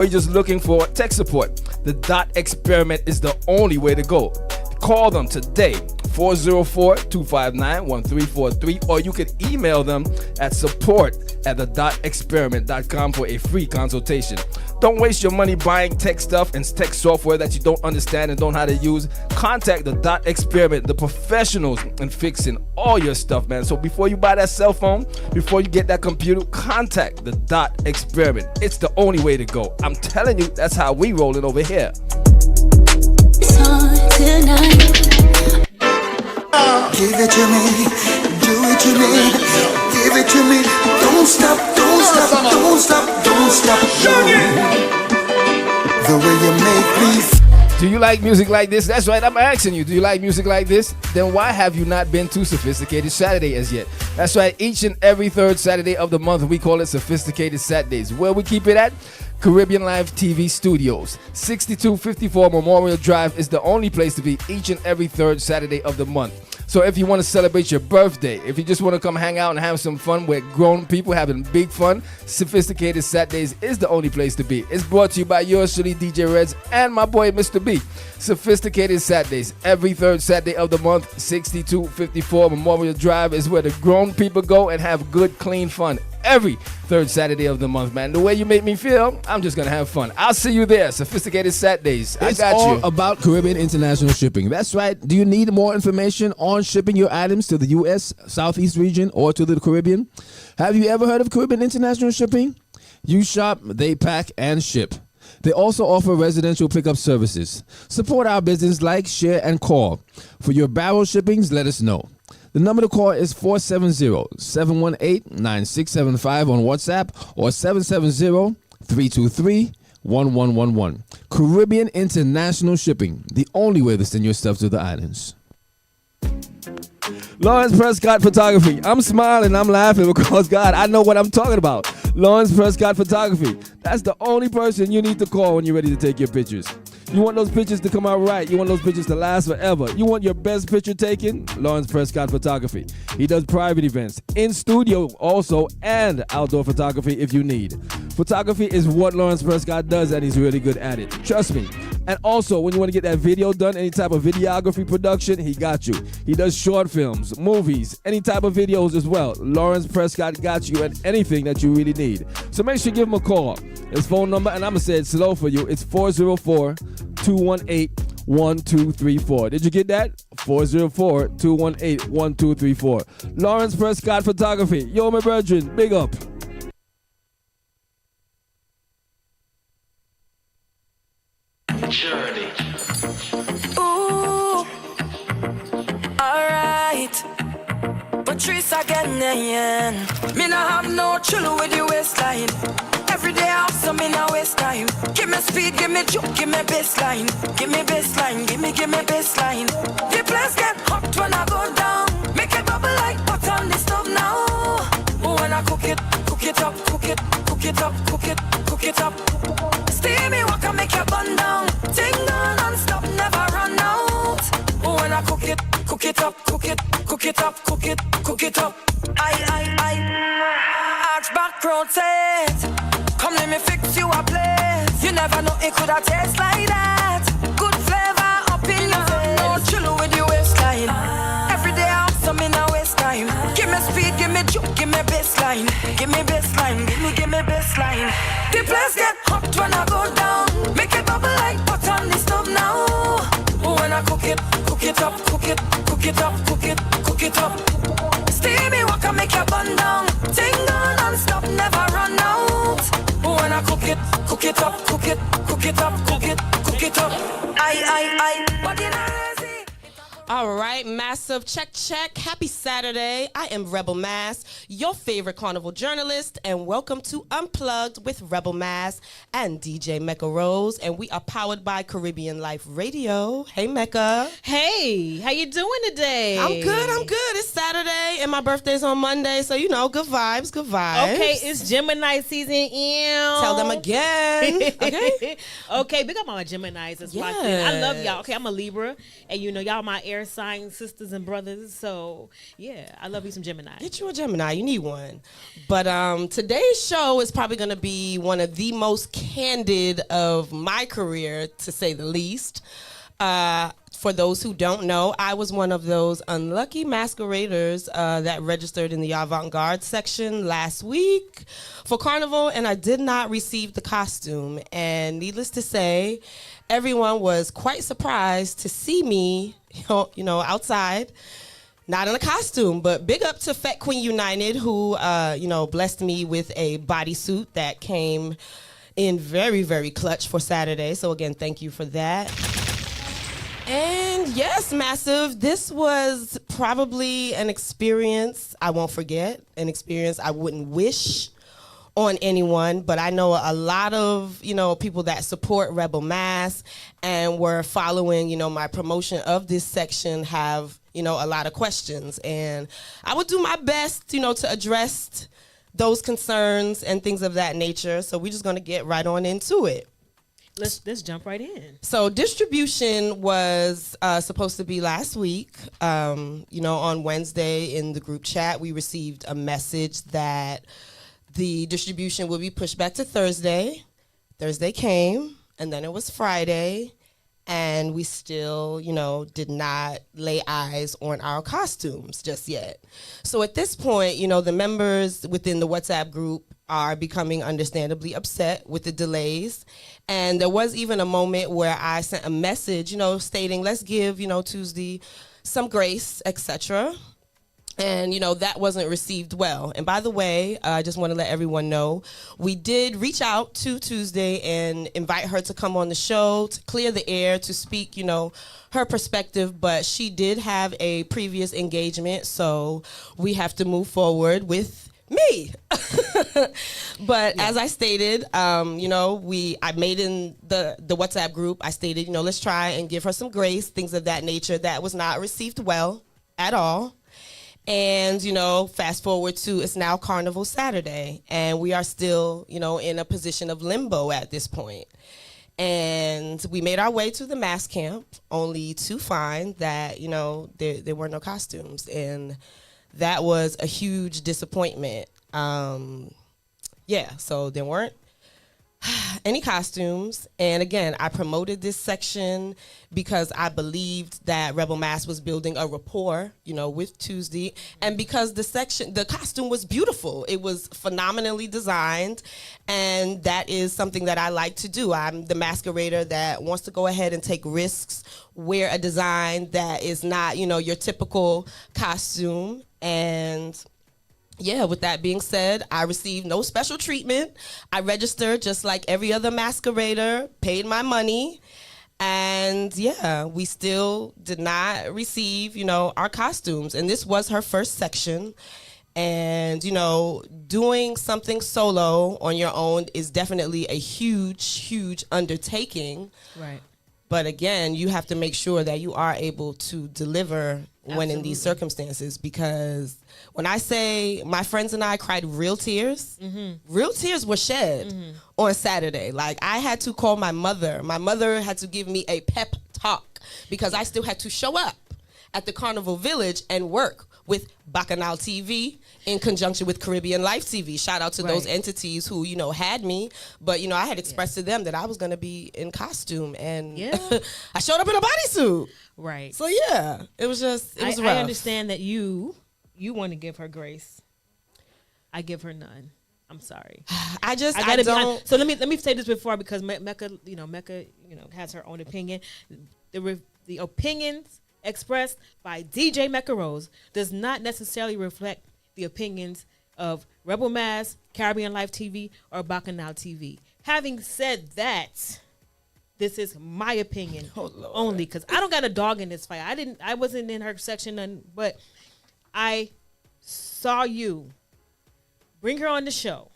Or you're just looking for tech support, the Dot Experiment is the only way to go. Call them today, 404-259-1343, or you can email them at support@thedotexperiment.com for a free consultation. Don't waste your money buying tech stuff and tech software that you don't understand and don't know how to use. Contact the Dot Experiment, the professionals in fixing all your stuff, man. So before you buy that cell phone, before you get that computer, contact the Dot Experiment. It's the only way to go. I'm telling you, that's how we rolling over here. Give it to me, do it to me, give it to me. Don't stop, don't stop, don't stop, don't stop. The way you make me. Do you like music like this? That's right, I'm asking you. Do you like music like this? Then why have you not been to Sophisticated Saturday as yet? That's right, each and every third Saturday of the month, we call it Sophisticated Saturdays. Where we keep it at? Caribbeanlifetv Studios. 6254 Memorial Drive is the only place to be each and every third Saturday of the month. So if you want to celebrate your birthday, if you just want to come hang out and have some fun with grown people having big fun, Sophisticated Saturdays is the only place to be. It's brought to you by yours truly, DJ Reds, and my boy, Mr. B. Sophisticated Saturdays, every third Saturday of the month, 6254 Memorial Drive is where the grown people go and have good, clean fun. Every third Saturday of the month, man. The way you make me feel, I'm just gonna have fun. I'll see you there. Sophisticated Saturdays. I got you. It's all about Caribbean International Shipping. That's right. Do you need more information on shipping your items to the U.S., Southeast region, or to the Caribbean? Have you ever heard of Caribbean International Shipping? You shop, they pack, and ship. They also offer residential pickup services. Support our business, like, share, and call. For your barrel shippings, let us know. The number to call is 470-718-9675 on WhatsApp or 770-323-1111. Caribbean International Shipping, the only way to send your stuff to the islands. Lawrence Prescott Photography. I'm smiling, I'm laughing because, God, I know what I'm talking about. Lawrence Prescott Photography. That's the only person you need to call when you're ready to take your pictures. You want those pictures to come out right. You want those pictures to last forever. You want your best picture taken? Lawrence Prescott Photography. He does private events, in studio also, and outdoor photography if you need. Photography is what Lawrence Prescott does, and he's really good at it. Trust me. And also, when you want to get that video done, any type of videography production, he got you. He does short films, movies, any type of videos as well. Lawrence Prescott got you at anything that you really need. So make sure you give him a call. His phone number, and I'm going to say it slow for you, it's 404-218-1234. Did you get that? 404-218-1234. Lawrence Prescott Photography. Yo, my brethren, big up. Journey. Ooh, alright. Patrice again, yeah. Me nah have no chill with the waistline. Every day I have some in a waste time. Give me speed, give me juke, give me baseline. Give me baseline, give me baseline. The place get hot when I go down. Make it bubble like butter on the stove now. When I cook it up, cook it up, cook it up. Steamy walk and make your bun down. Ting down and stop, never run out. When I cook it up, cook it up. I ask back rotate. Come let me fix you a place. You never know it could have taste like that. Good flavor up in your face. No chill with your waistline. Every day I have some in a waste time. Give me speed, give me juke, give me baseline. Give me baseline. The place get hot when I go down. Make it bubble like butter on the stove now. When I cook it up. Steamy walk and make your bun down. Ting down and stop, never run out. When I cook it up. I, body lazy. All right, massive check. Happy Saturday. I am Rebel Mass, your favorite carnival journalist, and welcome to Unplugged with Rebel Mass and DJ Mekka Rose, and we are powered by Caribbean Life Radio. Hey, Mekka. Hey, how you doing today? I'm good. It's Saturday, and my birthday's on Monday, so, good vibes. Okay, it's Gemini season in. Tell them again. Okay? Okay, big up on my Geminis. It's locked in. I love y'all. Okay, I'm a Libra, and y'all my air air sign sisters and brothers. So yeah, I love you some Gemini. Get you a Gemini. You need one. But today's show is probably going to be one of the most candid of my career, to say the least. For those who don't know, I was one of those unlucky masqueraders that registered in the avant-garde section last week for Carnival, and I did not receive the costume. And needless to say, everyone was quite surprised to see me, outside, not in a costume. But big up to Fat Queen United, who, blessed me with a bodysuit that came in very, very clutch for Saturday. So again, thank you for that. And yes, Massive, this was probably an experience I won't forget, an experience I wouldn't wish on anyone, but I know a lot of, people that support Rebel Mass and were following, my promotion of this section have, a lot of questions. And I would do my best, to address those concerns and things of that nature. So we're just going to get right on into it. Let's jump right in. So distribution was supposed to be last week. On Wednesday in the group chat, we received a message that the distribution will be pushed back to Thursday. Thursday came, and then it was Friday, and we still, did not lay eyes on our costumes just yet. So at this point, the members within the WhatsApp group are becoming understandably upset with the delays. And there was even a moment where I sent a message, stating, let's give, Tuesday some grace, etc. And, that wasn't received well. And by the way, I just want to let everyone know, we did reach out to Tuesday and invite her to come on the show to clear the air, to speak, her perspective. But she did have a previous engagement, so we have to move forward with me. But as I stated, I made in the WhatsApp group, I stated, let's try and give her some grace, things of that nature. That was not received well at all. And, fast forward to, it's now Carnival Saturday, and we are still, in a position of limbo at this point. And we made our way to the mass camp, only to find that, there were no costumes. And that was a huge disappointment. So there weren't any costumes. And again, I promoted this section because I believed that Rebel Mass was building a rapport, with Tuesday. And because the costume was beautiful. It was phenomenally designed. And that is something that I like to do. I'm the masquerader that wants to go ahead and take risks, wear a design that is not, your typical costume. And yeah, with that being said, I received no special treatment. I registered just like every other masquerader, paid my money, and yeah, we still did not receive, our costumes. And this was her first section. And, doing something solo on your own is definitely a huge, huge undertaking. Right. But again, you have to make sure that you are able to deliver when in these circumstances, because when I say my friends and I cried real tears, real tears were shed on Saturday. Like, I had to call my mother. My mother had to give me a pep talk because I still had to show up at the Carnival Village and work with Bacchanal TV in conjunction with Caribbeanlifetv. Shout out to those entities who, had me. But, I had expressed to them that I was going to be in costume. And I showed up in a bodysuit. Right. So, yeah, it was just, it was rough. I understand that you want to give her grace. I give her none. I'm sorry. I don't. So let me say this before, because Mekka, has her own opinion. The opinions expressed by DJ Mekka Rose does not necessarily reflect the opinions of Rebel Mass, Caribbeanlifetv, or Bacchanal TV. Having said that, this is my opinion only, because I don't got a dog in this fight. I wasn't in her section, but I saw you bring her on the show,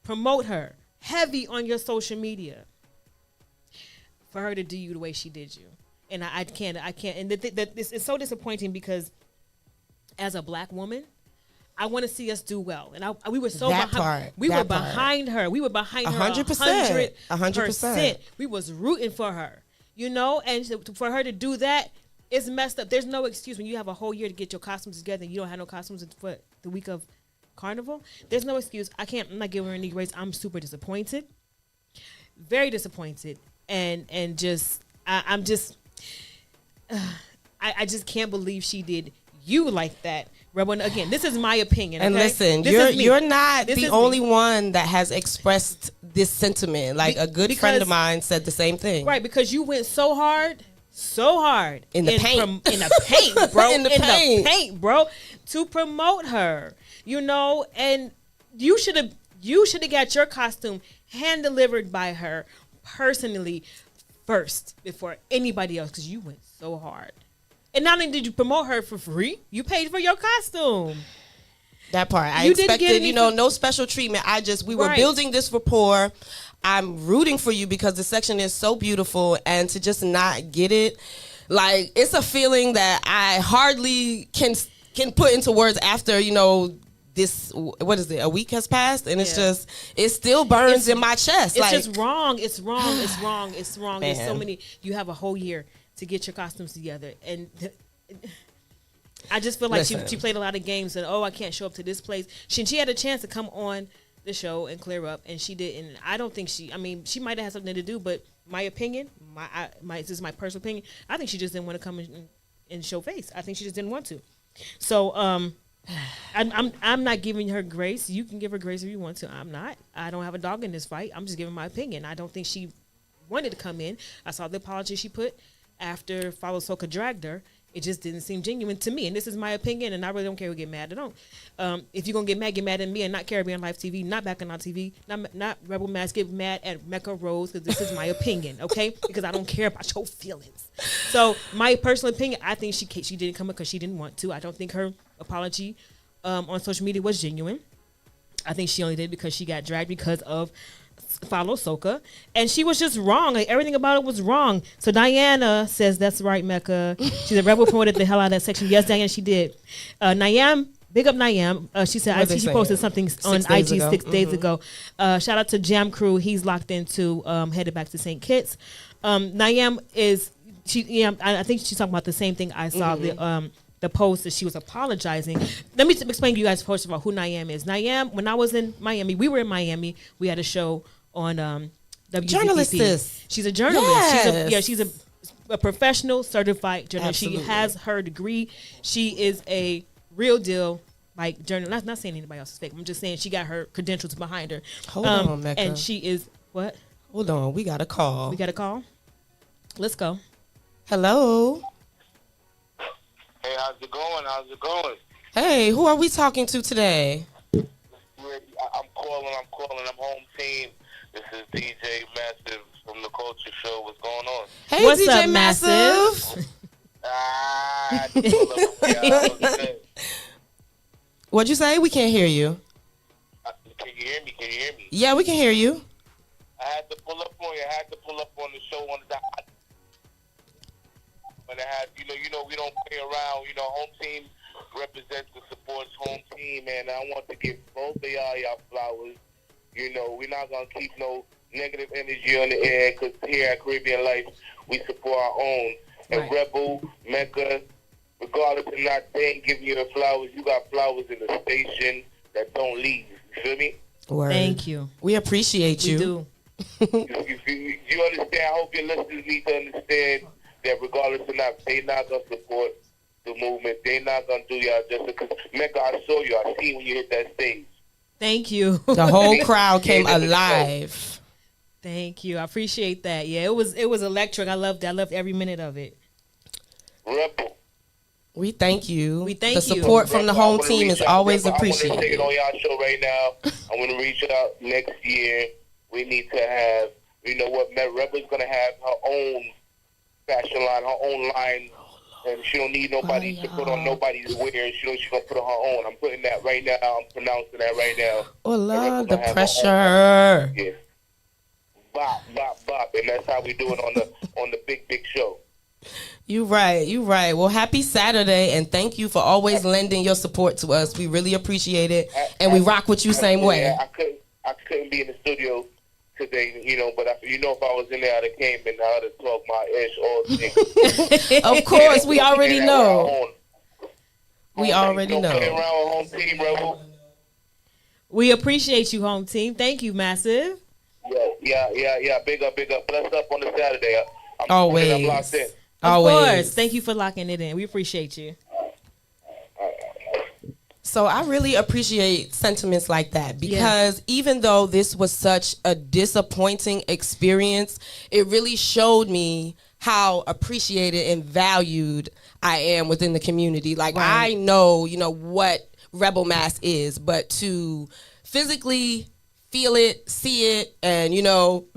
promote her heavy on your social media, for her to do you the way she did you. And I can't. And it's so disappointing, because as a black woman, I want to see us do well. And we were so behind. We were behind her. We were behind her 100%. We was rooting for her, and for her to do that, It's messed up. There's no excuse when you have a whole year to get your costumes together and you don't have no costumes for the week of Carnival. There's no excuse. I'm not giving her any grace. I'm super disappointed. Very disappointed. And just, I'm just, I just can't believe she did you like that. Rebel, and again, this is my opinion. And okay? listen, you're not the only one that has expressed this sentiment. Like a good friend of mine said the same thing. Right, because you went so hard in the paint, in the paint, bro, in the paint, bro, to promote her, you know, and you should have got your costume hand delivered by her personally first before anybody else, because you went so hard. And not only did you promote her for free, you paid for your costume. That part. I expected, no special treatment. We were building this rapport. I'm rooting for you because the section is so beautiful, and to just not get it, like, it's a feeling that I hardly can put into words after, this, what is it, a week has passed, and it still burns in my chest. It's just wrong. It's wrong. There's so many. You have a whole year to get your costumes together, and I just feel like she played a lot of games, and I can't show up to this place. She had a chance to come on the show and clear up, and she didn't. I don't think she might have had something to do, but my opinion, this is my personal opinion, I think she just didn't want to come and show face. I think she just didn't want to. So I'm not giving her grace. You can give her grace if you want to. I'm not. I don't have a dog in this fight. I'm just giving my opinion. I don't think she wanted to come in. I saw the apology she put after Follow Soca dragged her. It just didn't seem genuine to me, and this is my opinion, and I really don't care who get mad or don't. If you're going to get mad at me and not Caribbeanlifetv, not Back on Our TV, not Rebel Mass, get mad at Mekka Rose, because this is my opinion, okay? Because I don't care about your feelings. So my personal opinion, I think she didn't come in because she didn't want to. I don't think her apology on social media was genuine. I think she only did because she got dragged because of Follow Soca, and she was just wrong. Like, everything about it was wrong. So Diana says, that's right, Mekka. She's a Rebel, promoted the hell out of that section. Yes, Diana, she did. Niam, big up Niam. She said, I see she posted something on IG 6 days ago. Shout out to Jam Crew. He's locked into headed back to St. Kitts. Niam is, I think she's talking about the same thing. I saw the post that she was apologizing. Let me explain to you guys first of all who Niam is. Niam, when I was in Miami, we were in Miami. We had a show on WZPP. Journalist. She's a journalist. Yes. She's a professional certified journalist. Absolutely. She has her degree. She is a real deal like journalist. Not saying anybody else is fake. I'm just saying she got her credentials behind her. Hold on, Mekka. And she is what? Hold on, we got a call. Let's go. Hello. Hey, how's it going? Hey, who are we talking to today? I'm calling. I'm home team. This is DJ Massive from the Culture Show. What's going on? Hey, What's DJ up, Massive? What'd you say? We can't hear you. Can you hear me? Yeah, we can hear you. I had to pull up on you. I had to pull up on the show on the dot. When I had, we don't play around. Home team represents and supports home team, and I want to give both of y'all flowers. We're not gonna keep no negative energy on the air, because here at Caribbean Life, we support our own. And Right. Rebel, Mekka, regardless of not saying giving you the flowers, you got flowers in the station that don't leave. You feel me? Word. Thank you. We appreciate you. We do. You understand? I hope your listeners need to understand that regardless of not, they not gonna support the movement. They not gonna do y'all just because Mekka, I saw you. I seen when you hit that stage. Thank you. The whole crowd came alive. Thank you. I appreciate that. Yeah, it was electric. I loved it. I loved every minute of it. Rebel. We thank you. We thank the you. support from the Rebel, I home wanna team reach is out. always Rebel, I want appreciated. to take it on y'all show right now. I want to reach out next year. We need to have, Rebel's gonna have her own fashion line, her own line. And she don't need nobody to put on nobody's wear. She's gonna put on her own. I'm putting that right now. I'm pronouncing that right now. Oh, Lord, Rebel's the gonna have her pressure. own. Yeah. Bop, bop, bop. And that's how we do it on the big show. You right. Well, happy Saturday, and thank you for always lending your support to us. We really appreciate it, and we rock with you same way. I couldn't be in the studio today, but if I was in there, I'd have came and I'd have talked my ish all day. Of course, we already know. We Play already around know. with home team, Rebel. We appreciate you, home team. Thank you, Massive. Yeah. Big up. Blessed up on the Saturday. I'm Always. locked in. Of course. Thank you for locking it in. We appreciate you. So I really appreciate sentiments like that because even though this was such a disappointing experience, it really showed me how appreciated and valued I am within the community. Like I know, what Rebel Mass is, but to physically feel it, see it, and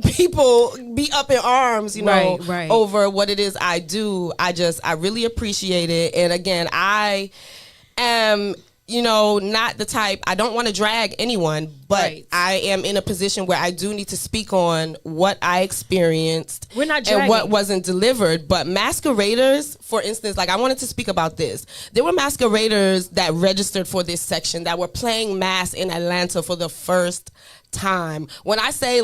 people be up in arms, over what it is I do. I really appreciate it. And again, I am not the type, I don't want to drag anyone, but I am in a position where I do need to speak on what I experienced. We're not dragging. And what wasn't delivered. But masqueraders, for instance, I wanted to speak about this. There were masqueraders that registered for this section that were playing mass in Atlanta for the first time. When I say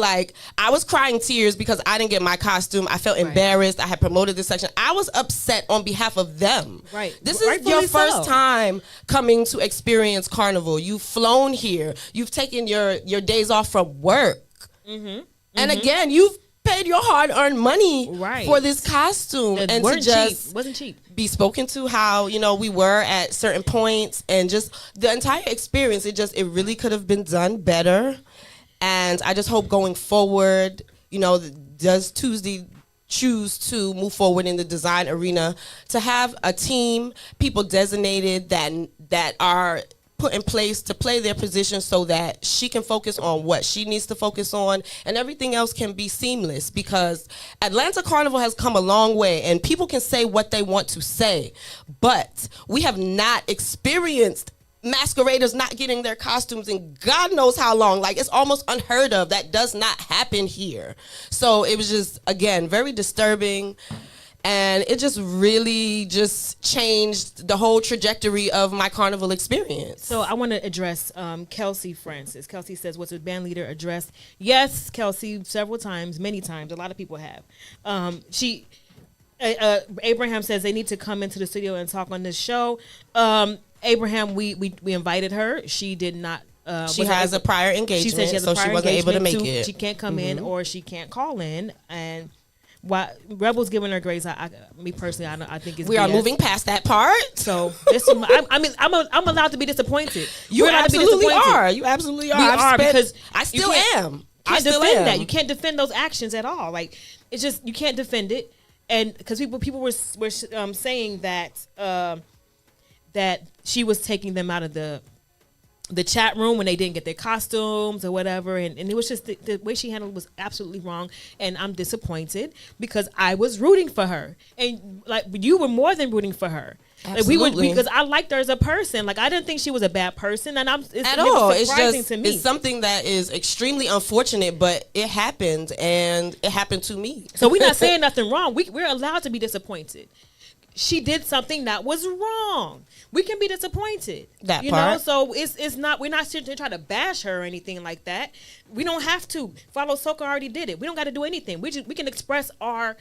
I was crying tears because I didn't get my costume, I felt embarrassed. I had promoted this section. I was upset on behalf of them. Right. This is your first time coming to experience Carnival. You've flown here. You've taken your days off from work. Mm-hmm. And again, you've paid your hard-earned money for this costume. It and wasn't to just cheap. Wasn't cheap. Be spoken to how we were at certain points, and just the entire experience. It really could have been done better. And I just hope going forward, does Tuesday choose to move forward in the design arena, to have a team, people designated that are put in place to play their position so that she can focus on what she needs to focus on and everything else can be seamless, because Atlanta Carnival has come a long way and people can say what they want to say, but we have not experienced masqueraders not getting their costumes in God knows how long. It's almost unheard of. That does not happen here. So it was just, again, very disturbing. And it just really just changed the whole trajectory of my Carnival experience. So I want to address Kelsey Francis. Kelsey says, was the band leader addressed? Yes, Kelsey, several times, many times. A lot of people have. Abraham says they need to come into the studio and talk on this show. Abraham, we invited her. She did not. She has a prior engagement, she said she wasn't able to make it. She can't come in or she can't call in. And while Rebel's giving her grace, me personally, I think it's we are moving past that part. So I'm allowed to be disappointed. You absolutely are. You absolutely are. We are because I still am. I still defend that. You can't defend those actions at all. It's just you can't defend it. And because people were saying that. That she was taking them out of the chat room when they didn't get their costumes or whatever, and it was just the way she handled it was absolutely wrong, and I'm disappointed because I was rooting for her, and you were more than rooting for her. Absolutely. Because I liked her as a person. I didn't think she was a bad person, and it's surprising to me. It's something that is extremely unfortunate, but it happened, and it happened to me. So we're not saying nothing wrong. We're allowed to be disappointed. She did something that was wrong. We can be disappointed. That part. So it's not. We're not sitting to try to bash her or anything like that. We don't have to. Follow Soca already did it. We don't got to do anything. We can express our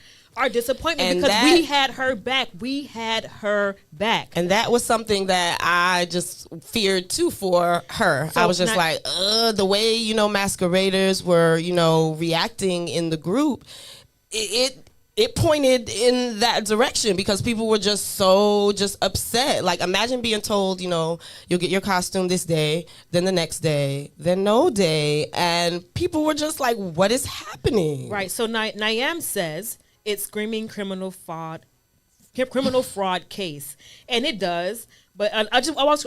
disappointment and because we had her back. We had her back. And that was something that I just feared too for her. So I was just the way masqueraders were reacting in the group. It pointed in that direction because people were just so upset. Imagine being told, you'll get your costume this day, then the next day, then no day. And people were just like, what is happening? Right. So Niam says it's screaming criminal fraud case. And it does. But I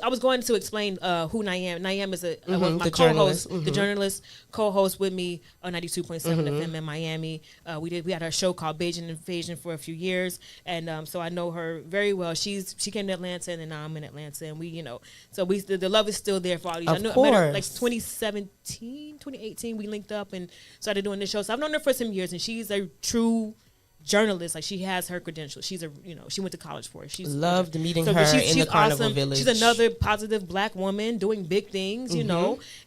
was going to explain who Niam. Niam is my co-host, the journalist co-host with me on 92.7 FM in Miami. We had our show called Beijing Invasion for a few years, and so I know her very well. She came to Atlanta, and now I'm in Atlanta, and the love is still there for all these. I met her 2017, 2018. We linked up and started doing this show. So I've known her for some years, and she's a true journalist. She has her credentials. She's she went to college for it. She's loved meeting her in the Carnival Village. She's another positive black woman doing big things, and you got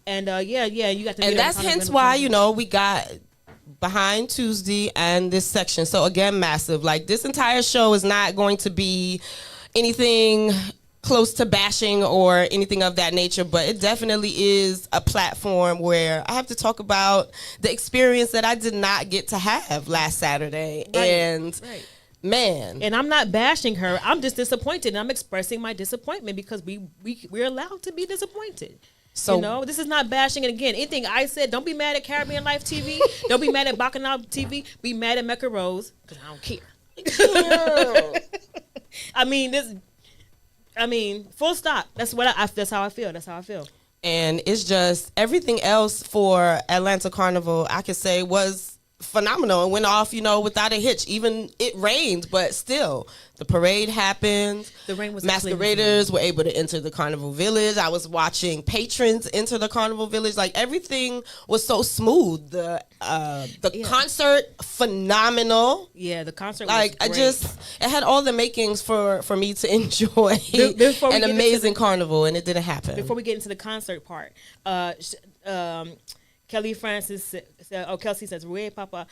to meet and that's hence why we got behind Tuesday and this section. So again, massive. Like, this entire show is not going to be anything close to bashing or anything of that nature, but it definitely is a platform where I have to talk about the experience that I did not get to have last Saturday. And man, and I'm not bashing her. I'm just disappointed, and I'm expressing my disappointment because we're allowed to be disappointed. So, you know, this is not bashing. And again, anything I said, don't be mad at Caribbean Life TV. Don't be mad at Bacchanal TV. Be mad at Mekka Rose because I don't care. I mean, full stop. That's what that's how I feel. That's how I feel. And it's just everything else for Atlanta Carnival, I could say, was phenomenal and went off, without a hitch. Even it rained, but still, the parade happened. The rain was masqueraders were able to enter the Carnival Village. I was watching patrons enter the Carnival Village. Like, everything was so smooth. The concert, phenomenal. Yeah, the concert was great. It had all the makings for me to enjoy an amazing carnival, and it didn't happen. Before we get into the concert part, Kelly Francis said, Kelsey says, "Ray Papa,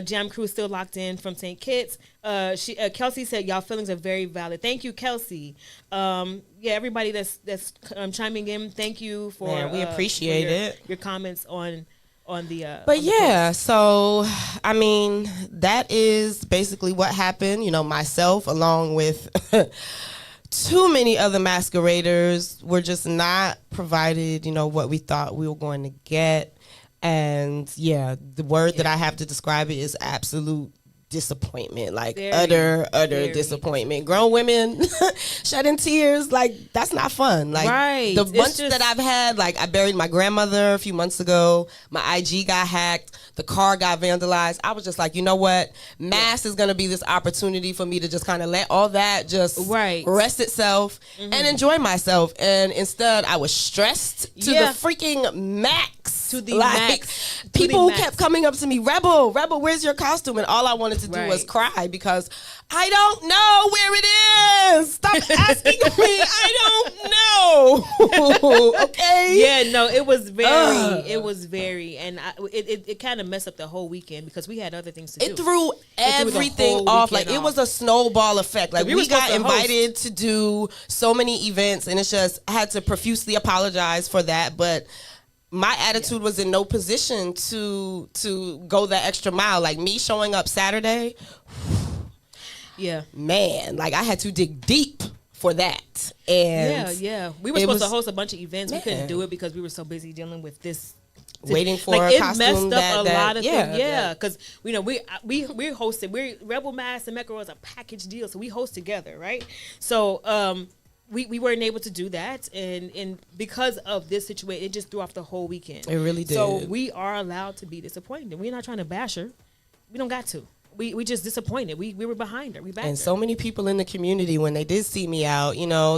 Jam Crew still locked in from St. Kitts." Kelsey said, "Y'all feelings are very valid." Thank you, Kelsey. Everybody that's chiming in, thank you for. Man, we appreciate it. Your comments on the. But so I mean, that is basically what happened. Myself along with. Too many other masqueraders were just not provided, what we thought we were going to get. And the word that I have to describe it is absolute disappointment, like utter disappointment. Grown women shedding tears, like, that's not fun. Like, the bunch that I've had, like, I buried my grandmother a few months ago, my IG got hacked, the car got vandalized. I was just like, you know what, mass is going to be this opportunity for me to just kind of let all that just rest itself and enjoy myself. And instead I was stressed to the freaking max. To the max. People kept coming up to me, Rebel, where's your costume? And all I wanted to do was cry because I don't know where it is. Stop asking me. I don't know. Okay. Yeah, no, it was very, and it kind of messed up the whole weekend because we had other things to do. It threw everything off. Like, it was a snowball effect. Like, we got invited to do so many events, and it's just, I had to profusely apologize for that, but my attitude was in no position to go that extra mile. Like, me showing up Saturday, man, like, I had to dig deep for that. And we were supposed to host a bunch of events. We couldn't do it because we were so busy dealing with this. Waiting for like, a costume. It messed up a lot of things. Yeah, because we hosted. We're Rebel Mass and Mekka was a package deal, so we host together, right? So we weren't able to do that, and because of this situation, it just threw off the whole weekend. It really did. So we are allowed to be disappointed. We're not trying to bash her. We don't got to. We just disappointed. We were behind her. We backed her. And so many people in the community, when they did see me out,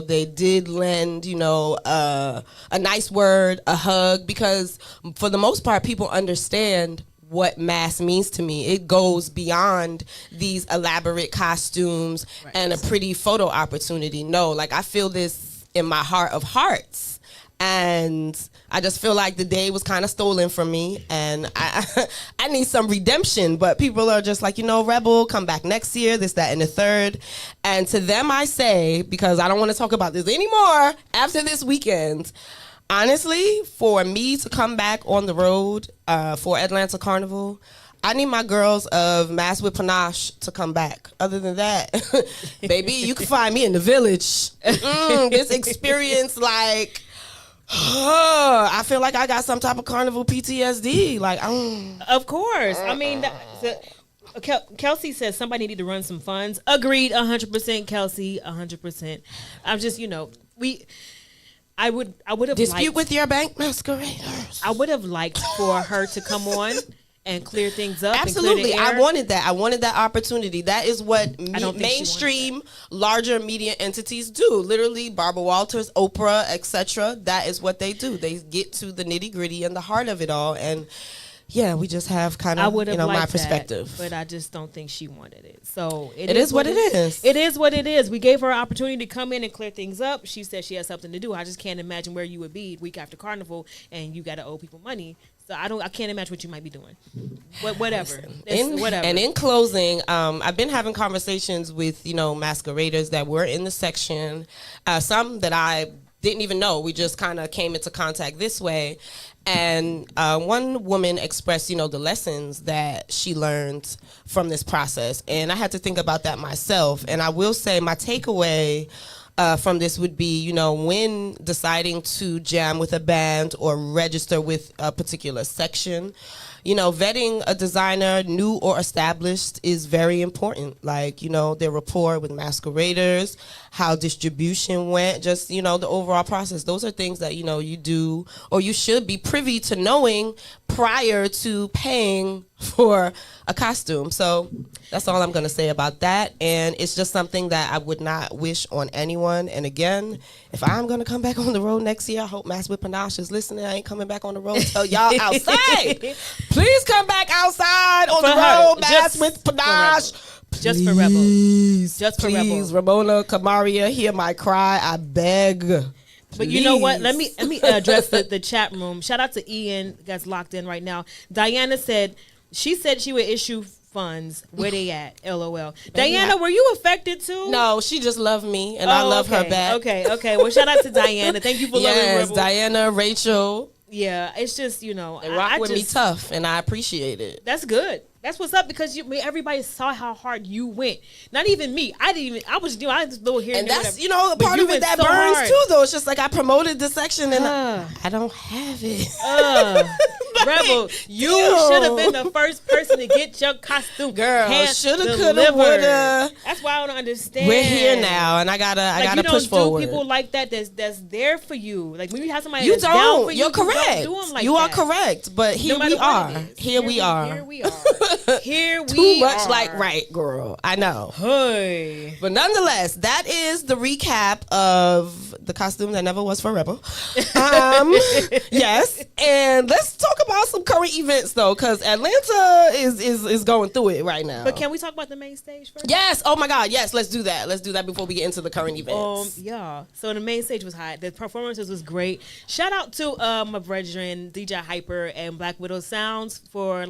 they did lend, a nice word, a hug, because for the most part, people understand what mass means to me. It goes beyond these elaborate costumes and a pretty photo opportunity. No, like, I feel this in my heart of hearts. And I just feel like the day was kind of stolen from me, and I need some redemption. But people are just like, Rebel, come back next year, this, that, and the third. And to them I say, because I don't want to talk about this anymore after this weekend, honestly, for me to come back on the road for Atlanta Carnival, I need my girls of Mass with Panache to come back. Other than that, baby, you can find me in the village. This experience, like, I feel like I got some type of carnival PTSD. Like, of course. I mean, Kelsey says somebody need to run some funds. Agreed, 100%, Kelsey, 100%. I'm just, I would have dispute with your bank masqueraders. I would have liked for her to come on and clear things up. Absolutely, and clear the air. I wanted that. I wanted that opportunity. That is what mainstream, larger media entities do. Literally, Barbara Walters, Oprah, etc. That is what they do. They get to the nitty gritty and the heart of it all. And yeah, we just have kind of my perspective. But I just don't think she wanted it. So it is what it is. It is what it is. We gave her an opportunity to come in and clear things up. She said she has something to do. I just can't imagine where you would be week after Carnival and you got to owe people money. So I can't imagine what you might be doing. Whatever. Whatever. And in closing, I've been having conversations with, masqueraders that were in the section, some that I didn't even know. We just kind of came into contact this way. And one woman expressed, the lessons that she learned from this process. And I had to think about that myself. And I will say my takeaway from this would be, when deciding to jam with a band or register with a particular section, vetting a designer, new or established, is very important. Like, their rapport with masqueraders, how distribution went, just, the overall process. Those are things that, you do or you should be privy to knowing prior to paying for a costume. So that's all I'm going to say about that. And it's just something that I would not wish on anyone. And again, if I'm going to come back on the road next year, I hope Mass with Panache is listening. I ain't coming back on the road. Tell y'all outside. Please come back outside on the road, Mass with Panache. Just for Rebel. Just for Rebel. Ramona, Kamaria, hear my cry. I beg. But you know what? Let me address the chat room. Shout out to Ian that's locked in right now. Diana said she would issue funds. Where they at? LOL. Diana, were you affected too? No, she just loved me and I love her back. Okay. Well, shout out to Diana. Thank you for loving Rebel. Diana, Rachel. Yeah, it's just, They rock with me tough and I appreciate it. That's good. That's what's up because everybody saw how hard you went. Not even me. I was just little here. And that's, a part of it that burns too, though. It's just like I promoted the section and I don't have it. Rebel, you should have been the first person to get your costume. Girl, shoulda, coulda, woulda. That's why I don't understand. We're here now, and I gotta push forward. You don't do people like that. That's there for you. Like when you have somebody you that's don't. down for You're you, correct. You don't do them like you that. are correct. But here we are. Here we are. Here we are. Here we Too much are. like right, girl. I know. Hey. But nonetheless, that is the recap of the costume that never was for Rebel. Yes, and let's talk about some current events though, because Atlanta is going through it right now. But can we talk about the main stage first? Yes. Oh my God. Yes. Let's do that. Let's do that before we get into the current events. Yeah. So the main stage was hot. The performances was great. Shout out to my brethren DJ Hyper and Black Widow Sounds for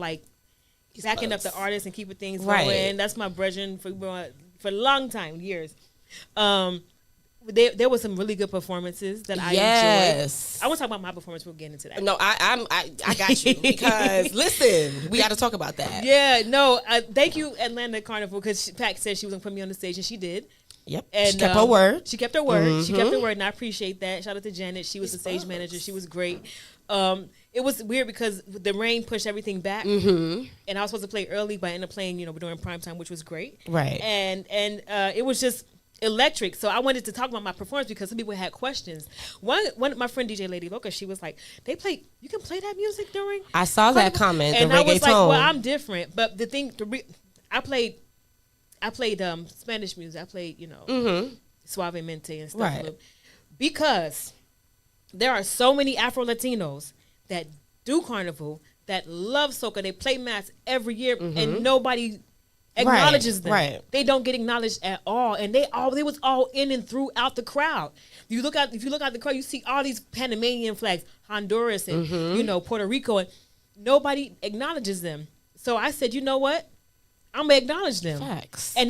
backing up the artists and keeping things going. That's my brethren for a long time, years. There was some really good performances that I enjoyed. I want to talk about my performance. We'll get into that. No, I got you because listen, we got to talk about that. Yeah, no. Thank you, Atlanta Carnival, because Pat said she was gonna put me on the stage, and she did. Yep. And she kept her word. She kept her word. Mm-hmm. She kept her word, and I appreciate that. Shout out to Janet. She was the stage manager. She was great. It was weird because the rain pushed everything back, and I was supposed to play early, but I ended up playing, during prime time, which was great. Right. And it was just electric. So I wanted to talk about my performance because some people had questions. One of my friend DJ Lady Loca, she was like, you can play that music during? I saw that comment, and the reggaeton. I was like, well, I'm different. But the thing, I played Spanish music. I played, Suavemente and stuff. Right. Because there are so many Afro-Latinos that do Carnival, that love soca. They play mass every year, and nobody acknowledges them. Right. They don't get acknowledged at all, and they was all in and throughout the crowd. If you look out the crowd, you see all these Panamanian flags, Honduras and Puerto Rico, and nobody acknowledges them. So I said, you know what? I'm gonna acknowledge them. Facts. And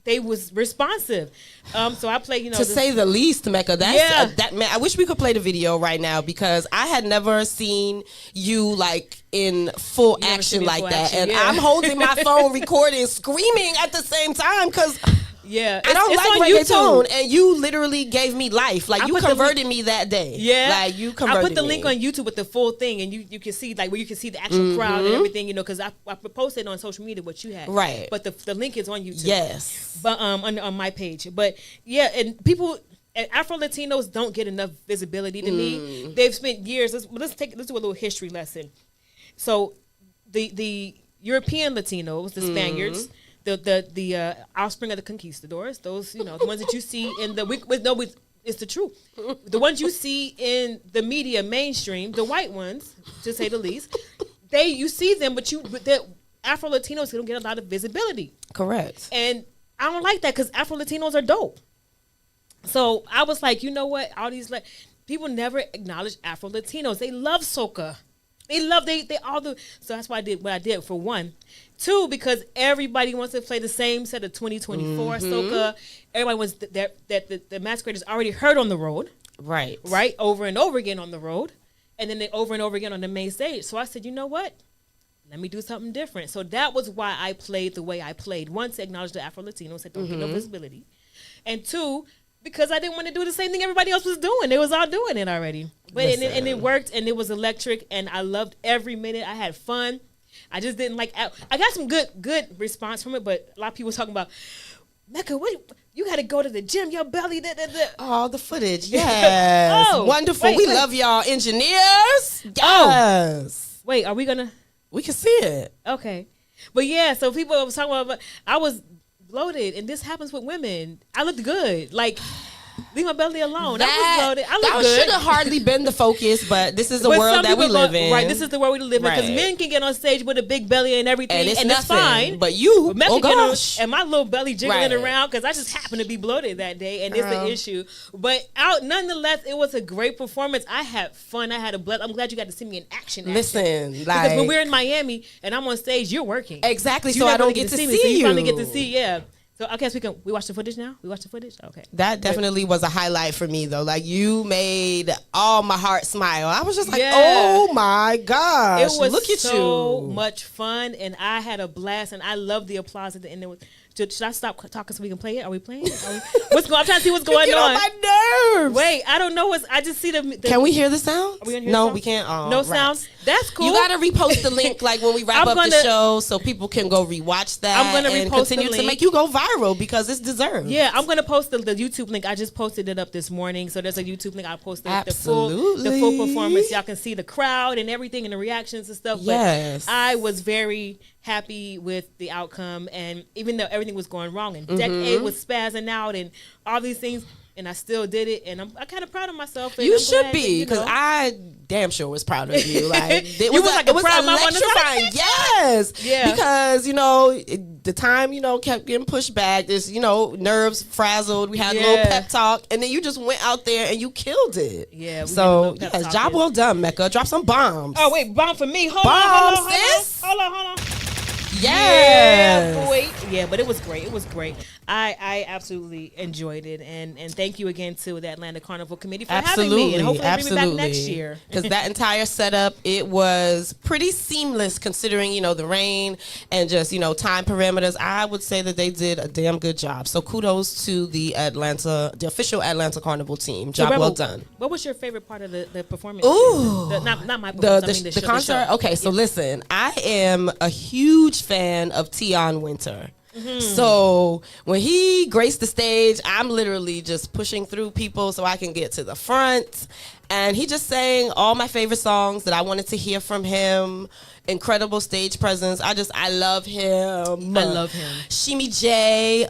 they was responsive. So I played, to say the least, Mekka. That man. I wish we could play the video right now because I had never seen you in full action like that, and I'm holding my phone, recording, screaming at the same time because. Yeah, I don't like reggaeton, and you literally gave me life. You converted me that day. Yeah, you converted me. I put the link on YouTube with the full thing, and you can see where you can see the actual crowd and everything. Because I posted on social media what you had. Right, but the link is on YouTube. Yes, but on my page. But yeah, and people. Afro Latinos don't get enough visibility to me. They've spent years. Let's do a little history lesson. So, the European Latinos, the Spaniards. The offspring of the conquistadors, those the ones that you see in it's the truth. The ones you see in the media mainstream, the white ones, to say the least, you see them, but the Afro Latinos don't get a lot of visibility. Correct. And I don't like that because Afro Latinos are dope. So I was like, you know what? All these people never acknowledge Afro Latinos. They love soca. They love they all do. So that's why I did what I did for one. Two, because everybody wants to play the same set of 2024 soca. Everybody wants that the masqueraders already heard on the road. Right. Right? Over and over again on the road. And then they over and over again on the main stage. So I said, you know what? Let me do something different. So that was why I played the way I played. One, to acknowledge the Afro-Latinos, said don't get no visibility. And two, because I didn't want to do the same thing everybody else was doing. They was all doing it already. But and it worked, and it was electric, and I loved every minute. I had fun. I just didn't like. I got some good response from it, but a lot of people were talking about, Mekka, what you got to go to the gym, your belly. Oh, the footage, yes, wonderful. We love y'all engineers. Yes. Oh. Wait, are we gonna? We can see it. Okay, but yeah. So people was talking about. I was bloated, and this happens with women. I looked good, like. Leave my belly alone. I was bloated. I look good. That should have hardly been the focus, but this is the world that we live in. Right, this is the world we live in. Because men can get on stage with a big belly and everything, and it's fine. But you, oh gosh. And my little belly jiggling around because I just happened to be bloated that day, and it's an issue. But nonetheless, it was a great performance. I had fun. I had a blast. I'm glad you got to see me in action. Listen, because when we're in Miami and I'm on stage, you're working. Exactly, so I don't get to see you. So you finally get to see, So I guess we watch the footage now? We watch the footage? Okay. That definitely was a highlight for me though. Like you made all my heart smile. I was just like, oh my gosh. It was look at so much fun, and I had a blast, and I loved the applause at the end. Should I stop talking so we can play it? Are we playing? What's going? I'm trying to see what's going on. On my nerves. Wait, I don't know I just see the Can we hear the sound? Are we gonna hear no, the sound? we can't. No sounds. That's cool. You gotta repost the link like when we wrap up the show so people can go rewatch that. I'm gonna and repost continue the link to make you go viral because it's deserved. Yeah, I'm gonna post the YouTube link. I just posted it up this morning, so there's a YouTube link. I'll post the full performance. Y'all can see the crowd and everything and the reactions and stuff. Yes, but I was very happy with the outcome, and even though everything was going wrong and Deck A was spazzing out and all these things, and I still did it, and I'm kind of proud of myself. And you should be, because I damn sure was proud of you. Like it was like a proud mom on the electrifying. Yes, yeah, because the time kept getting pushed back. This nerves frazzled. We had a little pep talk, and then you just went out there and you killed it. Yeah. So yes, job well done, Mekka. Drop some bombs. Oh wait, bomb for me. Hold on. Yeah, boy. Yeah, but it was great. It was great. I absolutely enjoyed it, and thank you again to the Atlanta Carnival Committee for having me, and hopefully bring me back next year. Because that entire setup, it was pretty seamless considering the rain and just time parameters. I would say that they did a damn good job. So kudos to the official Atlanta Carnival team. Job well done. What was your favorite part of the performance? Ooh, not my performance. The concert. Show. Okay, so listen, I am a huge fan of Tion Winter. So when he graced the stage, I'm literally just pushing through people so I can get to the front. And he just sang all my favorite songs that I wanted to hear from him. Incredible stage presence. I love him. I love him. Shimmy J.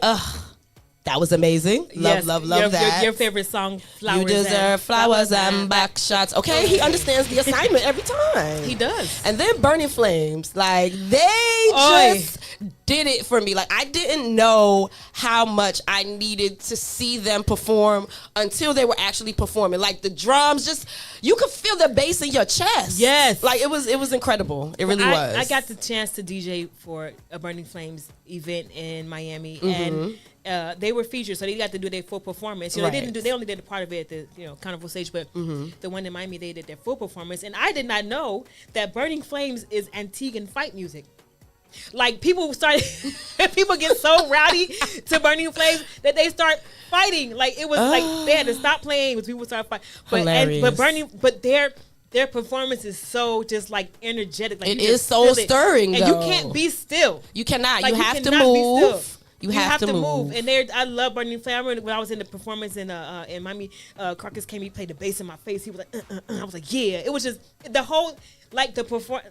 That was amazing. Love that. Your favorite song, Flowers. You deserve flowers and back shots. Okay, he understands the assignment every time. He does. And then Burning Flames, like they just did it for me. Like I didn't know how much I needed to see them perform until they were actually performing. Like the drums, you could feel the bass in your chest. Yes, like it was incredible. It really was. I got the chance to DJ for a Burning Flames event in Miami, and they were featured, so they got to do their full performance. They only did a part of it at the Carnival stage, but the one in Miami, they did their full performance. And I did not know that Burning Flames is Antiguan fight music. Like people get so rowdy to Burning Flames that they start fighting. Like it was like they had to stop playing because people started fighting. But their performance is so just like energetic. Like it is so stirring, and you can't be still. You cannot. Like, you have to move. You have to move. And I love Burning Flame. I remember when I was in the performance in Miami, Carcass came, he played the bass in my face. He was like, I was like, yeah. It was just the whole, like the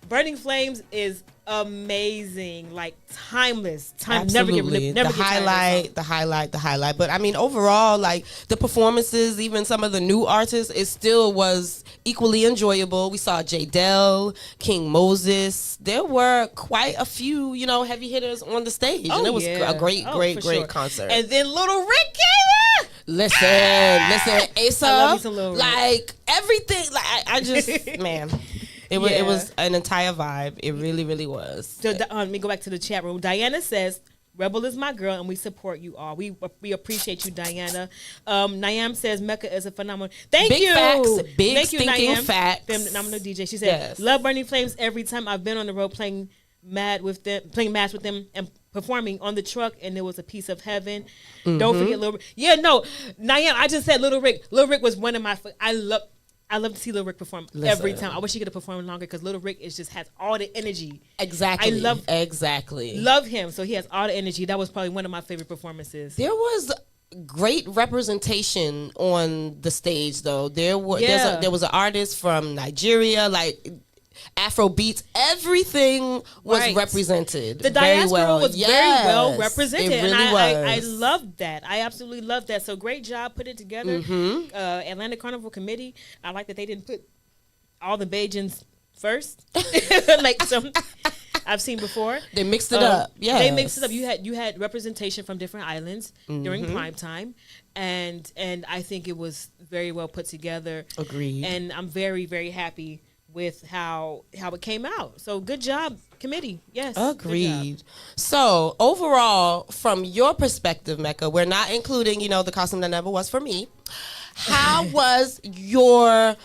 Burning Flames is amazing, like timeless. Absolutely. Never the highlight. But I mean, overall, like the performances, even some of the new artists, it still was equally enjoyable. We saw J-Del, King Moses. There were quite a few, heavy hitters on the stage, and it was a great concert. And then Little Rick came in. Listen, Asa, I love me some Lil Rick. like everything, like I just man. It was an entire vibe. It really, really was. So let me go back to the chat room. Diana says, Rebel is my girl, and we support you all. We appreciate you, Diana. Niam says Mekka is a phenomenal. Thank Big you. Facts, big Thank you, stinking Niam. facts. Phenomenal DJ. She said, Yes. love Burning Flames every time I've been on the road playing match with them, and performing on the truck, and it was a piece of heaven. Don't forget Lil Rick. Yeah, no, Niam, I just said Little Rick. Little Rick was one of my. I love to see Lil Rick perform every time. I wish he could have performed longer because Little Rick just has all the energy. Exactly. I love him. So he has all the energy. That was probably one of my favorite performances. There was great representation on the stage, though. There was an artist from Nigeria, like Afro beats. Everything was represented. The very diaspora well. was very well represented. It really and was. I loved that. I absolutely loved that. So great job putting it together. Atlanta Carnival Committee. I like that they didn't put all the Bajans first, like some I've seen before. They mixed it up. Yeah, they mixed it up. You had representation from different islands during prime time, and I think it was very well put together. Agreed. And I'm very, very happy with how it came out. So good job, committee. Yes. Agreed. So overall, from your perspective, Mekka, we're not including, the costume that never was for me. How was your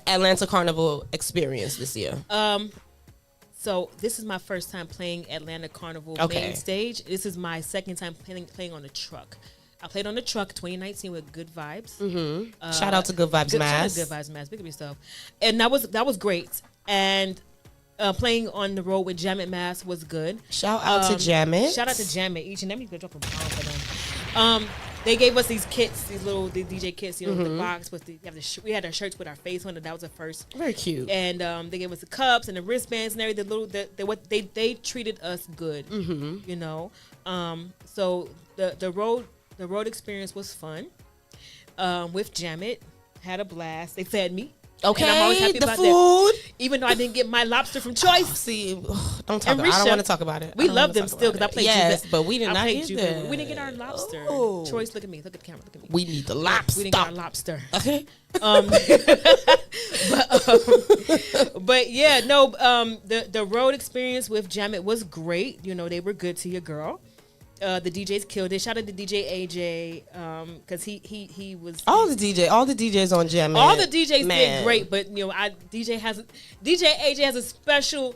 Atlanta Carnival experience this year? So this is my first time playing Atlanta Carnival main stage. This is my second time playing on the truck. I played on the truck 2019 with Good Vibes. Shout out to Good Vibes Mass. Good Vibes Mass. Big up yourself. And that was great. And playing on the road with Jamit Mass was good. Shout out to Jamit. Shout out to Jamit. Each and every could drop a bomb for them. They gave us these kits, the DJ kits, the box with we had our shirts with our face on it. That was the first. Very cute. And they gave us the cups and the wristbands and everything. They treated us good. So the road experience was fun. With Jamit, had a blast. They fed me. Okay, and I'm always happy the about food. That. Even though I didn't get my lobster from Choice. Don't talk about it. I don't want to talk about it. We love them still because I played Yes, but we did not get that. We didn't get our lobster. Oh. Choice, look at me. Look at the camera. Look at me. We need the lobster. We didn't get our lobster. Okay. But yeah, no. The road experience with Jamit was great. They were good to your girl. The DJs killed it. Shout out to DJ AJ because he was all the DJs on Jamit. All the DJs did great, but DJ AJ has a special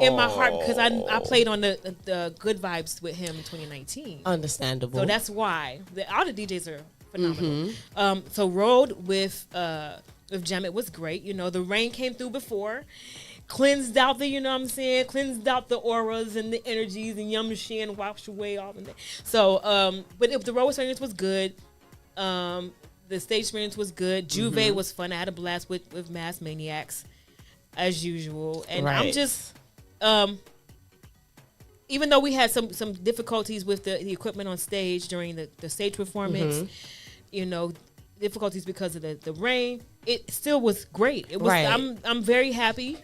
in my heart because I played on the Good Vibes with him in 2019. Understandable. So that's why all the DJs are phenomenal. So road with Jamit was great. The rain came through before. Cleansed out cleansed out the auras and the energies and Yamshi and washed away all of that. So, but if the road experience was good, the stage experience was good. Juve was fun. I had a blast with Mass Maniacs as usual. And I'm just, even though we had some difficulties with the equipment on stage during the stage performance, difficulties because of the rain, it still was great. It was. I'm very happy.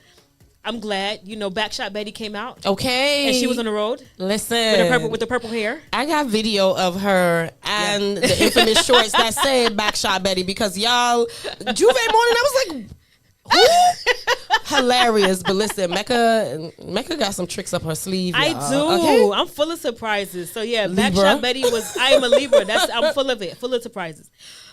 I'm glad. Backshot Betty came out. Okay. And she was on the road. Listen. With the purple hair. I got video of her and the infamous shorts that said Backshot Betty because y'all, Juve Morning, I was like, who? Hilarious. But listen, Mekka got some tricks up her sleeve. I do. Okay? I'm full of surprises. So yeah, Backshot Betty I am a Libra. I'm full of it. Full of surprises.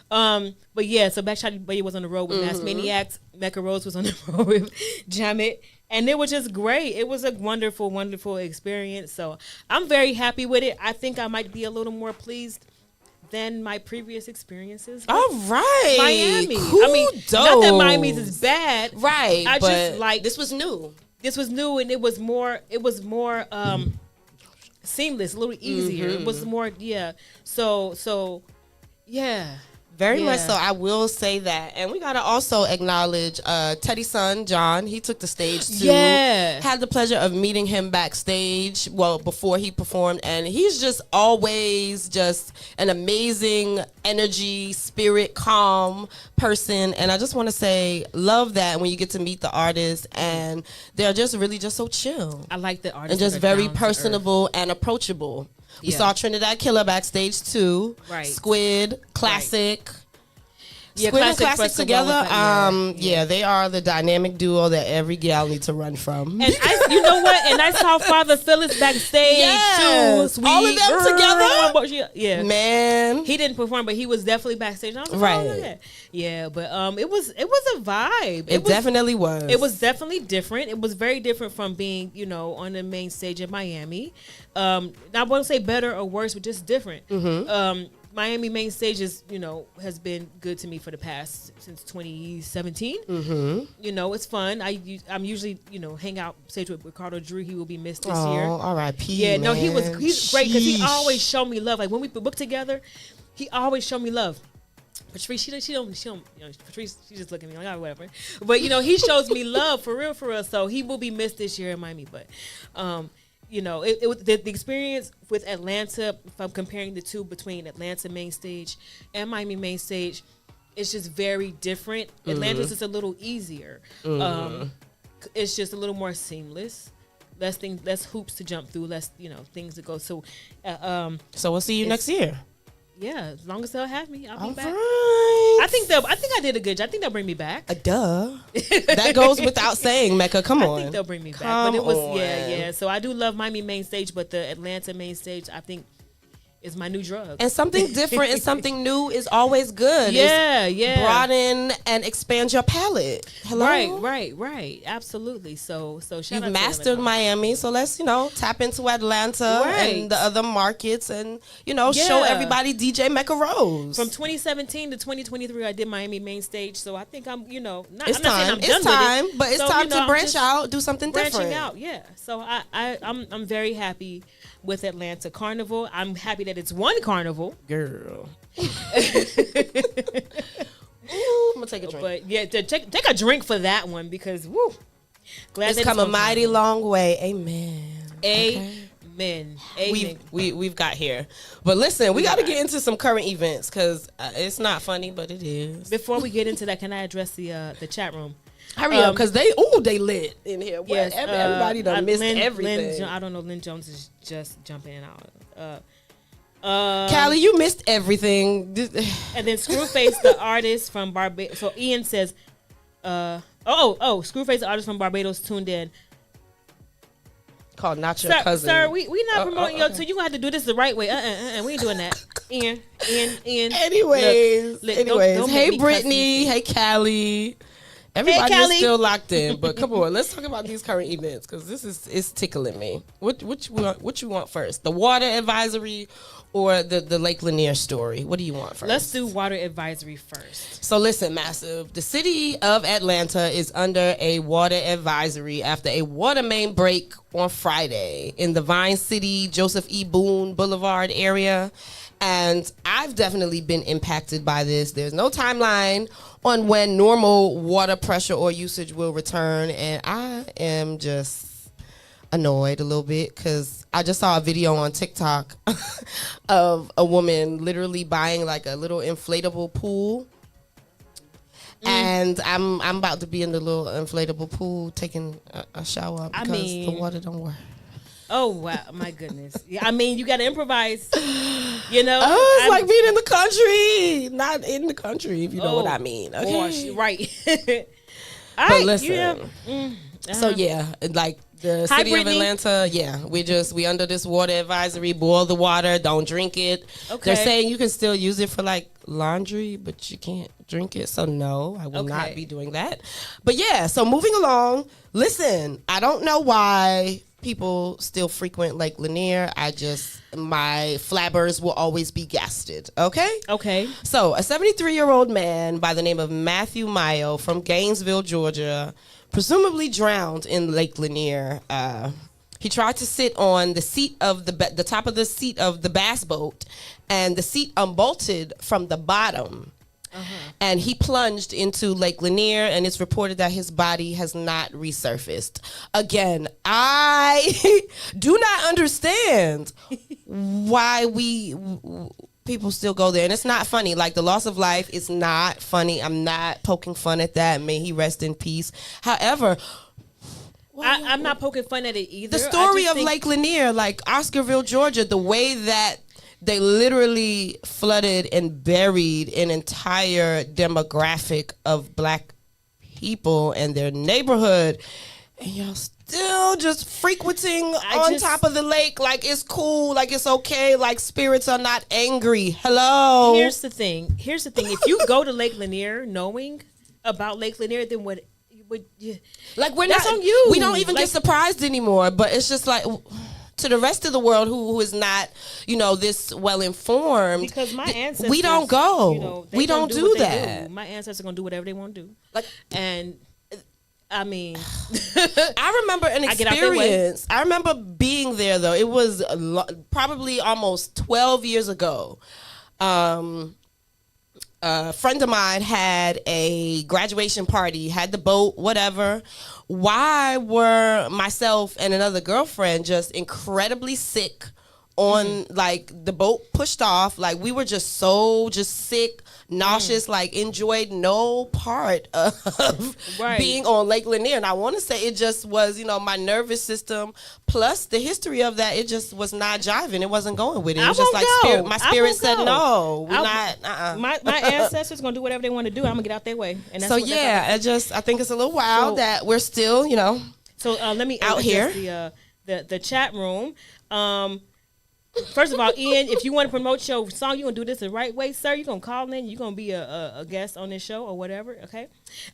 But yeah, so Backshot Betty was on the road with Mass Maniacs. Mekka Rose was on the road with Jamit. And it was just great. It was a wonderful, wonderful experience. So I'm very happy with it. I think I might be a little more pleased than my previous experiences. All right. Miami. Kudos. Not that Miami's is bad. Right. I just like this was new. This was new and it was more seamless, a little easier. It was more, yeah. So yeah. Very much so. I will say that. And we got to also acknowledge Teddy's son, John. He took the stage, too. Yeah. Had the pleasure of meeting him backstage, before he performed. And he's just always just an amazing energy, spirit, calm person. And I just want to say, love that when you get to meet the artists. And they're just really just so chill. I like the artists. And just very personable and approachable. We saw Trinidad Killer backstage too. Right. Squid, classic. Yeah, Squid and Classic Classic Fresco together, was like- yeah, they are the dynamic duo that every gal needs to run from. And you know what? And I saw Father Phyllis backstage Yes. too. All of them together? Yeah, Man, he didn't perform, but he was definitely backstage. I was like, Right. oh, look at that. Yeah, but it was a vibe. it definitely was. It was definitely different. It was very different from being, on the main stage in Miami. I won't say better or worse, but just different. Miami main stage has been good to me for the past since 2017. It's fun. I'm usually hang out stage with Ricardo Drew. He will be missed this year. R.I.P. Yeah, no, he's great because he Sheesh. always showed me love. Like when we book together, he always showed me love. Patrice, she don't, Patrice, she just look at me like, whatever. But he shows me love for real. So he will be missed this year in Miami. But, the experience with Atlanta, if I'm comparing the two between Atlanta main stage and Miami main stage, it's just very different. Atlanta's just a little easier. It's just a little more seamless. Less hoops to jump through. Less, things to go. So we'll see you next year. Yeah, as long as they'll have me, I'll be back. Right. I think I did a good job. I think they'll bring me back. Duh. That goes without saying, Mekka. Come on. I think they'll bring me back. Come But it was on. yeah. So I do love Miami main stage, but the Atlanta main stage, I think, is my new drug. And something different and something new is always good. Yeah, It's broaden and expand your palette. Hello? Right. Absolutely. So shout out You've to mastered Atlanta. Miami, so let's tap into Atlanta Right. and the other markets, and show everybody DJ Mekka Rose. From 2017 to 2023, I did Miami main stage. So I think I'm, It's I'm not time. saying I'm It's done time, with it. but it's So, time to I'm branch just out, do something branching different. out. Yeah. So I'm very happy with Atlanta Carnival. I'm happy that it's one carnival. Girl. Ooh, I'm gonna take a drink. But yeah, take a drink for that one because woo, glad It's that come a on mighty time. long way. Amen. Amen. Amen. We've got here, but listen, we got to get into some current events because it's not funny, but it is. Before we get into that, can I address the chat room? Hurry up, because they lit in here. Yes, Everybody done missed Lynn, everything. I don't know. Lynn Jones is just jumping out. Callie, you missed everything. And then Screwface, the artist from Barbados. So Ian says, Screwface, the artist from Barbados, tuned in. Called not your cousin. Sir, we not promoting your okay. tune. You gonna have to do this the right way. We ain't doing that. Ian. Anyways, Look, don't hey make me cuss Brittany, you. hey Callie. Everybody is Callie. still locked in, but come on, let's talk about these current events because this is tickling me. What you want first? The water advisory or the Lake Lanier story? What do you want first? Let's do water advisory first. So listen, Massive. The city of Atlanta is under a water advisory after a water main break on Friday in the Vine City, Joseph E. Boone Boulevard area. And I've definitely been impacted by this. There's no timeline on when normal water pressure or usage will return. And I am just annoyed a little bit because I just saw a video on TikTok of a woman literally buying like a little inflatable pool. And I'm about to be in the little inflatable pool taking a shower because the water don't work. Oh wow, my goodness! Yeah, I mean, you got to improvise. You know, it's like being in the country, not in the country. If you know what I mean. Okay, gosh, right. But listen. So yeah, like the Hi, city Brittany. of Atlanta, we under this water advisory. Boil the water, don't drink it. Okay. They're saying you can still use it for like laundry, but you can't drink it. So no, I will not be doing that. But yeah, so moving along. Listen, I don't know why people still frequent Lake Lanier. My flabbers will always be gasted. Okay. So a 73-year-old man by the name of Matthew Mayo from Gainesville, Georgia, presumably drowned in Lake Lanier. He tried to sit on the seat of the top of the seat of the bass boat, and the seat unbolted from the bottom. And he plunged into Lake Lanier, and it's reported that his body has not resurfaced. Again, I do not understand why people still go there. And it's not funny. Like, the loss of life is not funny. I'm not poking fun at that. May he rest in peace. However, I'm not poking fun at it either. the story of Lake Lanier, like Oscarville, Georgia, the way that they literally flooded and buried an entire demographic of black people and their neighborhood, and y'all still just frequenting on top of the lake like it's cool, like it's okay, like spirits are not angry. Hello. Here's the thing. If you go to Lake Lanier knowing about Lake Lanier, then what would you, like we're that's not on you. We don't even get surprised anymore, but it's just like to the rest of the world who is not, this well informed. Because my ancestors, we don't go. We don't do that. My ancestors are gonna do whatever they want to do. Like, and I mean, I remember an experience. I remember being there though. It was probably almost 12 years ago. A friend of mine had a graduation party, had the boat, whatever. Why were myself and another girlfriend just incredibly sick on like the boat pushed off? Like we were just sick, nauseous, like enjoyed no part of being on Lake Lanier. And I want to say it just was, my nervous system plus the history of that. It just was not jiving. It wasn't going with it. It was just like my spirit said no. We're not. My ancestors gonna do whatever they want to do. I'm gonna get out their way. And that's I think it's a little wild that we're still, So let me out here the chat room. First of all, Ian, if you want to promote your song, you're going to do this the right way, sir. You're going to call in. You're going to be a guest on this show or whatever, okay?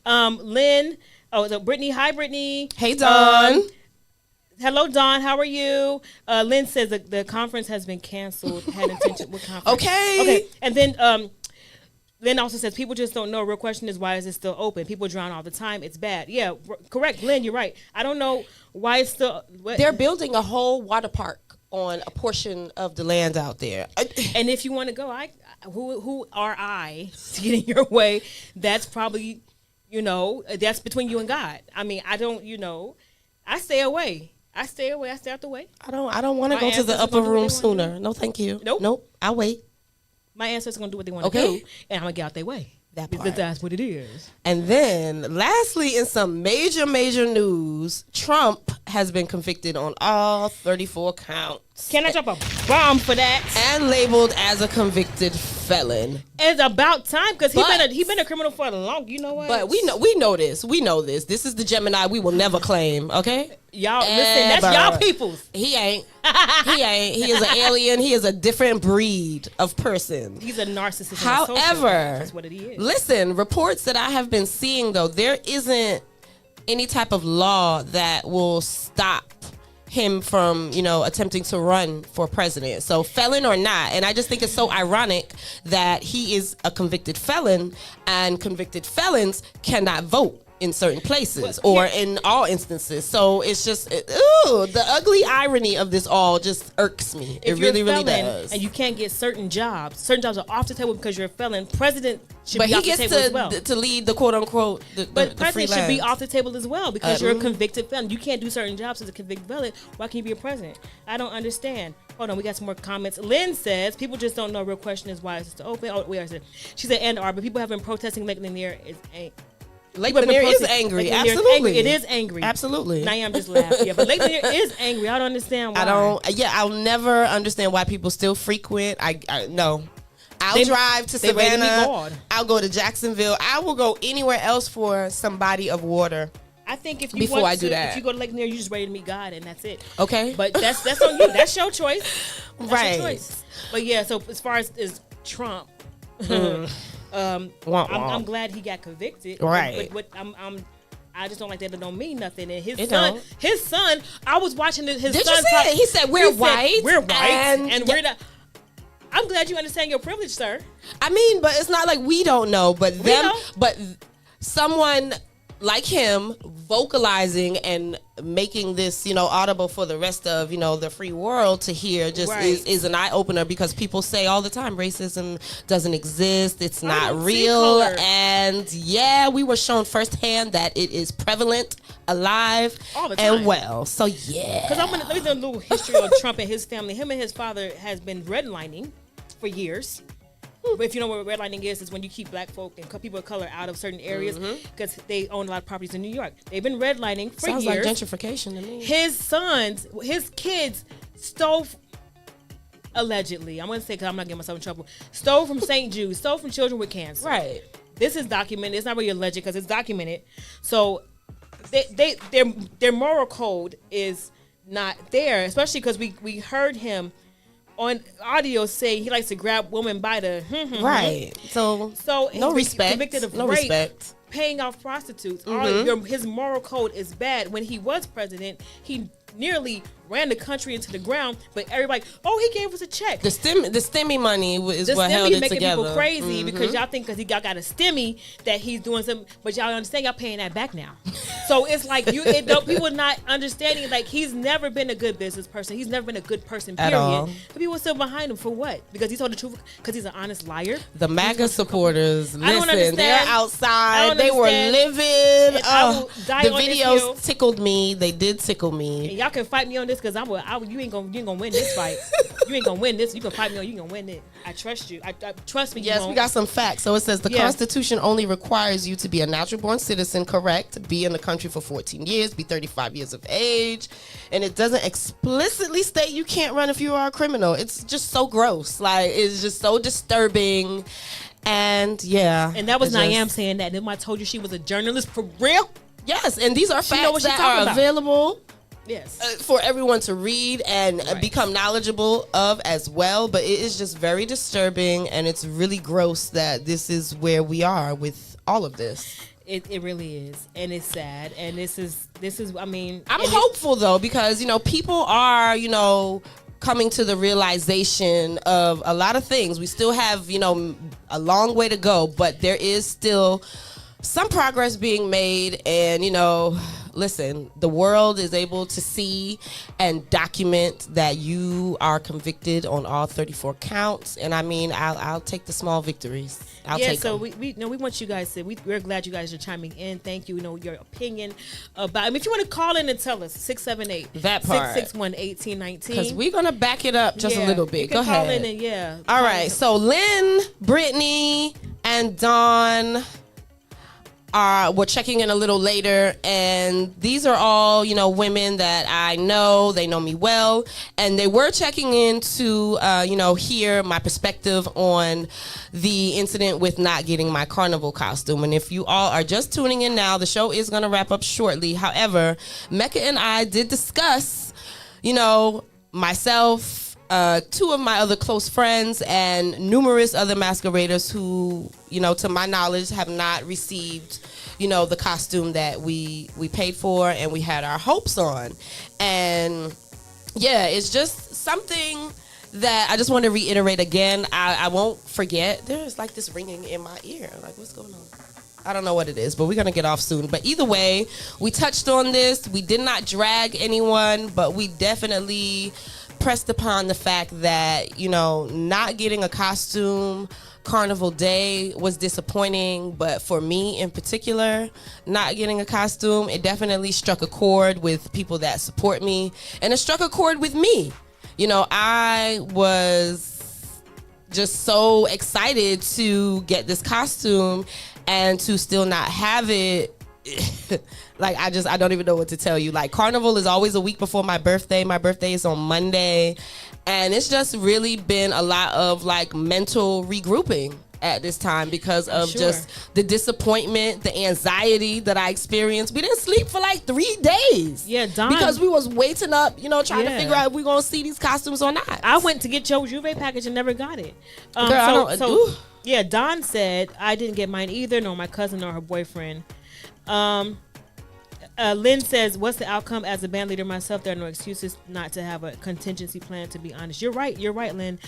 Lynn, Brittany. Hi, Brittany. Hey, Dawn. Hello, Dawn. How are you? Lynn says the conference has been canceled. Had intention with conference. Okay. And then Lynn also says people just don't know. Real question is, why is it still open? People drown all the time. It's bad. Yeah, correct. Lynn, you're right. I don't know why it's still... They're building a whole water park on a portion of the land out there. And if you want to go, who are I to get in your way? That's probably, that's between you and God. I mean, I don't, I stay away. I stay out the way. I don't want to go to the upper room sooner. No, thank you. Nope. I'll wait. My ancestors are going to do what they want to do, and I'm going to get out their way. Because that's what it is. And then, lastly, in some major news, Trump has been convicted on all 34 counts. Can I drop a bomb for that? And labeled as a convicted felon. It's about time, because he been a criminal for a long. You know what? But we know this. We know this. This is the Gemini we will never claim. Okay. Y'all listen. That's y'all peoples. He ain't. He is an alien. He is a different breed of person. He's a narcissist. However, that's what it is. Listen, reports that I have been seeing though, there isn't any type of law that will stop him from, attempting to run for president. So felon or not. And I just think it's so ironic that he is a convicted felon and convicted felons cannot vote in certain places or in all instances. So it's just, the ugly irony of this all just irks me. It really does. And you can't get certain jobs. Certain jobs are off the table because you're a felon. President should be off the table as well. But he gets to lead the quote unquote, but president should be off the table as well because you're a convicted felon. You can't do certain jobs as a convicted felon. Why can't you be a president? I don't understand. Hold on, we got some more comments. Lynn says, people just don't know. Real question is, why is it still open? Oh, wait, she said, but people have been protesting Lake Lanier Lake Lanier is angry. Absolutely. It is angry. Absolutely. Now I'm just laughing. Yeah, but Lake Lanier is angry. I don't understand why. I'll never understand why people still frequent. No. I'll drive to Savannah. I'll go to Jacksonville. I will go anywhere else for some body of water. I think if you if you go to Lake Lanier, you're just ready to meet God, and that's it. Okay. But that's on you. That's your choice. That's your choice. But yeah, so as far as Trump, I'm glad he got convicted. Right. But I just don't like that. It don't mean nothing. And his son. I was watching his son. Did you see it? He said we're white. We're white, and we're not. I'm glad you understand your privilege, sir. I mean, but it's not like we don't know, but someone like him vocalizing and making this, audible for the rest of, the free world to hear just is an eye-opener, because people say all the time racism doesn't exist, it's not real, and we were shown firsthand that it is prevalent, alive, all the time. And well. So yeah. Because let me do a little history of Trump and his family. Him and his father has been redlining for years. But if you know what redlining is when you keep black folk and people of color out of certain areas because they own a lot of properties in New York. They've been redlining for years. Sounds like gentrification to me. His kids stole allegedly, I'm gonna say because I'm not getting myself in trouble, stole from St. Jude, stole from children with cancer. Right. This is documented. It's not really alleged because it's documented. So their moral code is not there, especially because we heard him on audio say he likes to grab women by the Right. So no respect. Convicted of no rape, respect. paying off prostitutes. His moral code is bad. When he was president, he nearly ran the country into the ground, but everybody, he gave us a check. The stimmy money is The what held stimmy it making together. people crazy because y'all think because he got a stimmy that he's doing something, but y'all understand y'all paying that back now. So it's like people not understanding, like, he's never been a good business person. He's never been a good person, At period. all. But people still behind him for what? Because he told the truth, because he's an honest liar. The MAGA supporters, I don't listen, understand. they're I outside. don't They were understand. living. And I will die the on this hill. videos tickled me. They did tickle me. And y'all can fight me on this because you ain't gonna win this fight. You ain't gonna win this. You can fight me on. You gonna win it. I trust you. I trust me. Yes, we got some facts. So it says the Constitution only requires you to be a natural born citizen, correct, be in the country for 14 years, be 35 years of age, and it doesn't explicitly state you can't run if you are a criminal. It's just so gross. Like, it's just so disturbing. And yeah. And that was Niam saying that. Then I told you she was a journalist for real. Yes, and these are She know facts what she that talking are about. available. Yes. For everyone to read and become knowledgeable of as well. But it is just very disturbing, and it's really gross that this is where we are with all of this. It really is, and it's sad. And this is. I mean, I'm hopeful though, because people are coming to the realization of a lot of things. We still have a long way to go, but there is still some progress being made, and listen, the world is able to see and document that you are convicted on all 34 counts. And I mean, I'll take the small victories. I'll take so them. we want you guys to. We're glad you guys are chiming in. Thank you. Your opinion about. I mean, if you want to call in and tell us 678 That part. 661-1819. Because we're going to back it up just a little bit. You can Go call ahead. in and All right. So Lynn, Brittany, and Dawn were checking in a little later, and these are all women that I know. They know me well, and they were checking in to hear my perspective on the incident with not getting my carnival costume. And if you all are just tuning in now, the show is going to wrap up shortly. However, Mekka and I did discuss myself, two of my other close friends, and numerous other masqueraders who, to my knowledge, have not received, the costume that we paid for and we had our hopes on. And yeah, it's just something that I just want to reiterate again. I won't forget. There's like this ringing in my ear. Like, what's going on? I don't know what it is, but we're going to get off soon. But either way, we touched on this. We did not drag anyone, but we definitely pressed upon the fact that, not getting a costume Carnival Day was disappointing. But for me in particular, not getting a costume, it definitely struck a chord with people that support me. And it struck a chord with me. I was just so excited to get this costume and to still not have it. Like, I don't even know what to tell you. Like, Carnival is always a week before my birthday. My birthday is on Monday. And it's just really been a lot of like mental regrouping at this time because of just the disappointment, the anxiety that I experienced. We didn't sleep for like 3 days. Yeah, Dawn. Because we was waiting up, trying to figure out if we're going to see these costumes or not. I went to get your Juve package and never got it. Girl, yeah, Dawn said, I didn't get mine either, nor my cousin, nor her boyfriend. Lynn says, what's the outcome? As a band leader myself, there are no excuses not to have a contingency plan, to be honest. You're right, Lynn.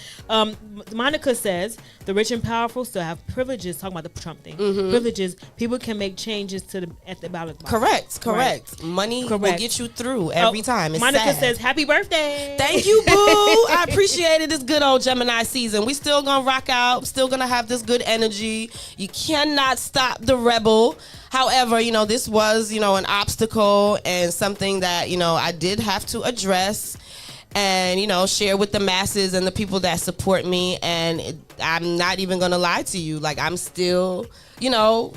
Monica says, the rich and powerful still have privileges, talking about the Trump thing. Privileges, people can make changes at the ballot box. Correct. Right. Money will get you through every time. It's Monica sad. says, happy birthday. Thank you, boo. I appreciate it. This good old Gemini season. We still gonna rock out. Still gonna have this good energy. You cannot stop the rebel. However, this was, an obstacle and something that, I did have to address and, share with the masses and the people that support me. And I'm not even going to lie to you. Like, I'm still, going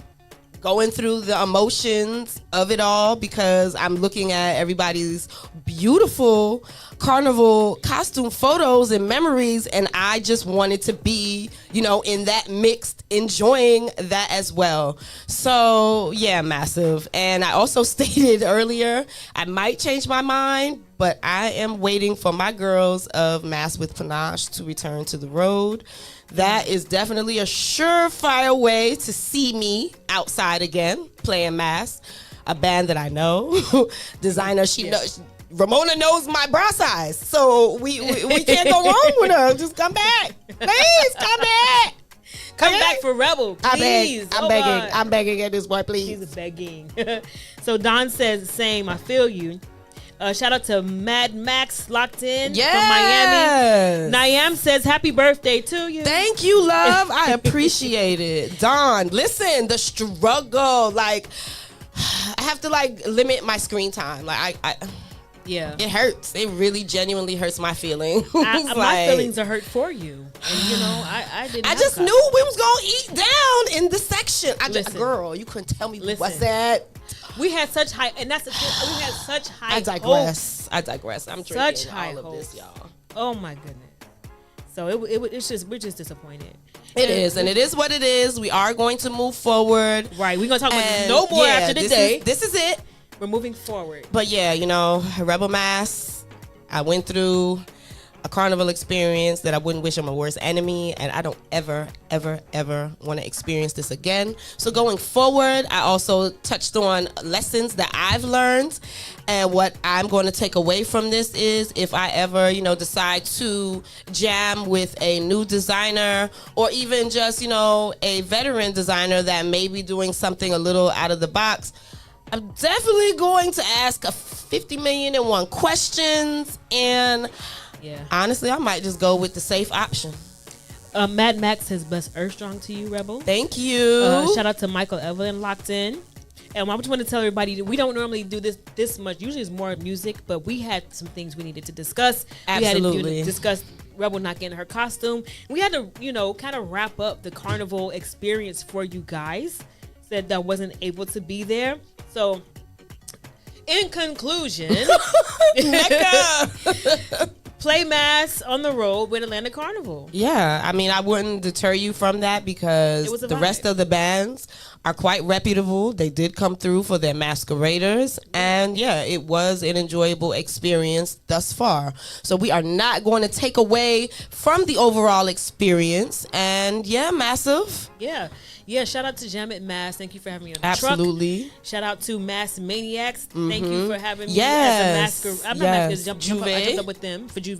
going through the emotions of it all because I'm looking at everybody's beautiful carnival costume photos and memories, and I just wanted to be, in that mixed, enjoying that as well. So yeah, massive. And I also stated earlier, I might change my mind, but I am waiting for my girls of Mass with Panache to return to the road. That is definitely a surefire way to see me outside again, playing Mass, a band that I know. Designer, Ramona knows my bra size, so we can't go wrong with her. Just come back. Please, come back. Come back for Rebel, please. I'm begging. I'm begging at this point, please. He's begging. So Don says, same, I feel you. Shout out to Mad Max locked in from Miami. Niam says, happy birthday to you. Thank you, love. I appreciate it. Don, listen, the struggle. Like, I have to limit my screen time. Yeah, it hurts. It really genuinely hurts my feelings. My feelings are hurt for you. And I didn't. I just knew we was gonna eat down in the section. Girl, you couldn't tell me what's that. We had such high, and that's the thing. We had such high. I digress. I'm drinking such high all of hopes. this, y'all. Oh my goodness. So we're just disappointed. It is, and it is what it is. We are going to move forward. Right. We're gonna talk about no more after the day. This is it. We're moving forward. But yeah, Rebel Mass, I went through a carnival experience that I wouldn't wish on my worst enemy, and I don't ever, ever, ever want to experience this again. So going forward, I also touched on lessons that I've learned, and what I'm going to take away from this is if I ever, decide to jam with a new designer, or even just, a veteran designer that may be doing something a little out of the box, I'm definitely going to ask a 50 million and one questions, and honestly, I might just go with the safe option. Mad Max says, best Earth Strong to you, Rebel. Thank you. Shout out to Michael Evelyn locked in. And I just want to tell everybody that we don't normally do this much. Usually it's more music, but we had some things we needed to discuss. Absolutely. We had to discuss Rebel not getting her costume. We had to, kind of wrap up the carnival experience for you guys that wasn't able to be there. So, in conclusion, Mekka. Play Mass on the road with Atlanta Carnival. Yeah, I mean, I wouldn't deter you from that because the rest of the bands are quite reputable. They did come through for their masqueraders, and yeah, it was an enjoyable experience thus far. So we are not going to take away from the overall experience, and yeah, massive. Yeah, shout out to Jam at Mass. Thank you for having me on the Absolutely. truck. Shout out to Mass Maniacs. Thank you for having me as a masquerade. I'm not masquerade. I jumped up with them for Juve.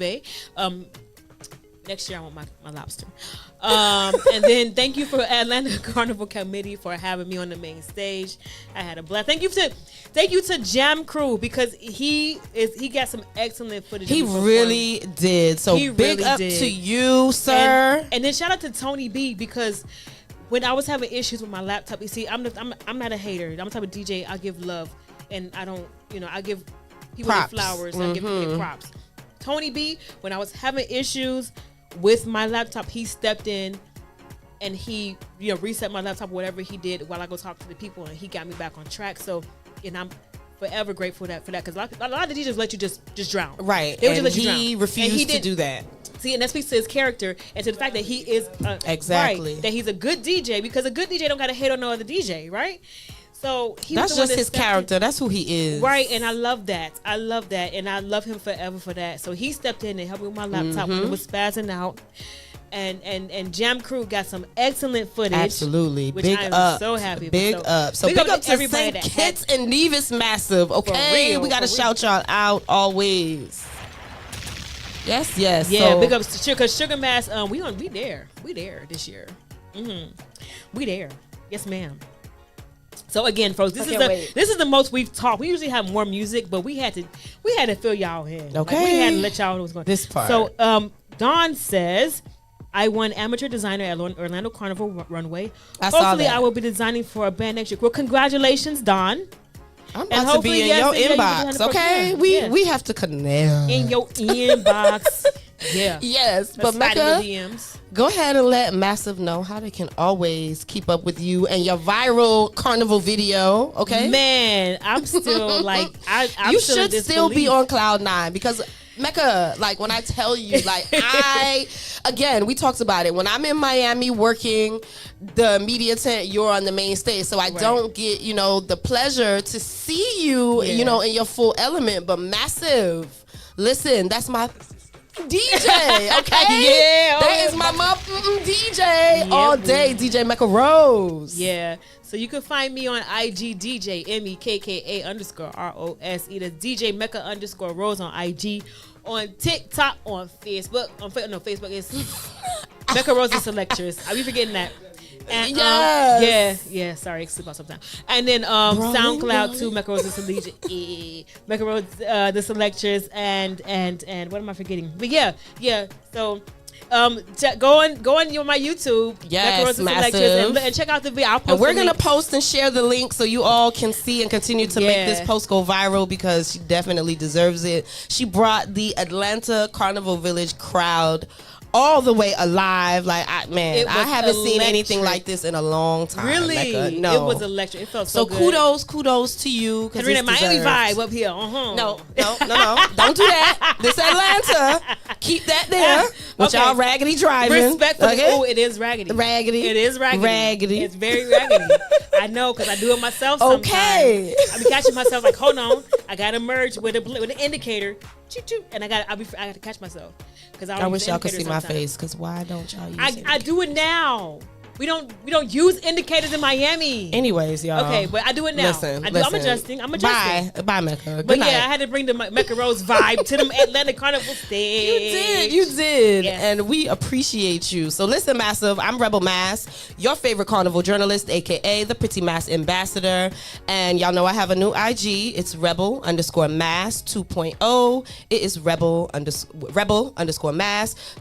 Next year I want my lobster. And then thank you for Atlanta Carnival Committee for having me on the main stage. I had a blast. Thank you to Jam Crew because he got some excellent footage. He really did. So big up to you, sir. And then shout out to Tony B because when I was having issues with my laptop, you see, I'm not a hater. I'm the type of DJ, I give love, and I don't, I give people their flowers, I give people their props. Tony B, when I was having issues with my laptop, he stepped in and he, reset my laptop, whatever he did while I go talk to the people, and he got me back on track. So, and I'm forever grateful for that, because a lot of DJs let you just drown. Right. They would just let you drown. He refused to do that. See, and that speaks to his character and to the fact that he is exactly right, that he's a good DJ, because a good DJ don't gotta hate on no other DJ, right? So that's just his character. That's who he is, right? And I love that, and I love him forever for that. So he stepped in and helped me with my laptop when it was spazzing out. And Jam Crew got some excellent footage. Absolutely. Which Big I am up. so happy. Big up. So big up to everybody. St. Kitts and Nevis Massive. Okay, we gotta shout y'all out always. Yes. Yeah, so, big ups to Sugar Mass. We there this year. We there. Yes, ma'am. So again, folks, this is the most we've talked. We usually have more music, but we had to fill y'all in. Okay, we had to let y'all know what's going on. This part. So Dawn says, I won amateur designer at Orlando Carnival Runway. Hopefully, I will be designing for a band next year. Well, congratulations, Dawn. I'm about to be in your inbox. Okay, we have to connect in your inbox. Yeah. Yes, but Mekka, Go ahead and let Massive know how they can always keep up with you and your viral carnival video. Okay, Man, I'm still like I'm you still in should still be disbelief. on cloud 9 because Mekka, like when I tell you, like we talked about it. When I'm in Miami working the media tent, you're on the main stage, so I don't get the pleasure to see you, in your full element. But Massive, listen, that's my DJ, okay? That is my DJ all day, DJ Mekka Rose. Yeah. So you can find me on IG DJ MEKKA_ROSE. That's DJ Mekka _Rose on IG, on TikTok, on Facebook. Facebook is Mekka Rose Selectors. I be forgetting that. And yeah. Sorry, slip out sometimes. And then SoundCloud too, Mekka Rose Mekka Rose the Selectors, and what am I forgetting? But yeah. So go on my YouTube, yes, Mekka Rose Massive. Selectors, and check out the video. I'll post And we're the gonna link. post and share the link so you all can see and continue to make this post go viral because she definitely deserves it. She brought the Atlanta Carnival Village crowd all the way alive. Like I haven't seen anything like this in a long time. Really? Mekka. No, It was electric. It felt so good. kudos to you. Katrina, Miami vibe up here. No, don't do that. This Atlanta, keep that there. With y'all raggedy driving. Respectfully. Okay? Oh, it is raggedy. Raggedy. It is raggedy. Raggedy. It's very raggedy. I know because I do it myself sometimes. Okay. I be catching myself like, hold on, I gotta merge with an indicator, choo-choo, and I gotta catch myself because I wish y'all could see my face because why don't y'all use it? I do it now. We don't use indicators in Miami. Anyways, y'all. Okay, but I do it now. Listen. I'm adjusting. Bye, Mekka. Good But night. yeah, I had to bring the Mekka Rose vibe to the Atlanta Carnival stage. You did. Yes. And we appreciate you. So listen, Massive, I'm Rebel Mass, your favorite carnival journalist, aka the Pretty Mass Ambassador. And y'all know I have a new IG. It's Rebel_Mass 2.0. It is Rebel_Mass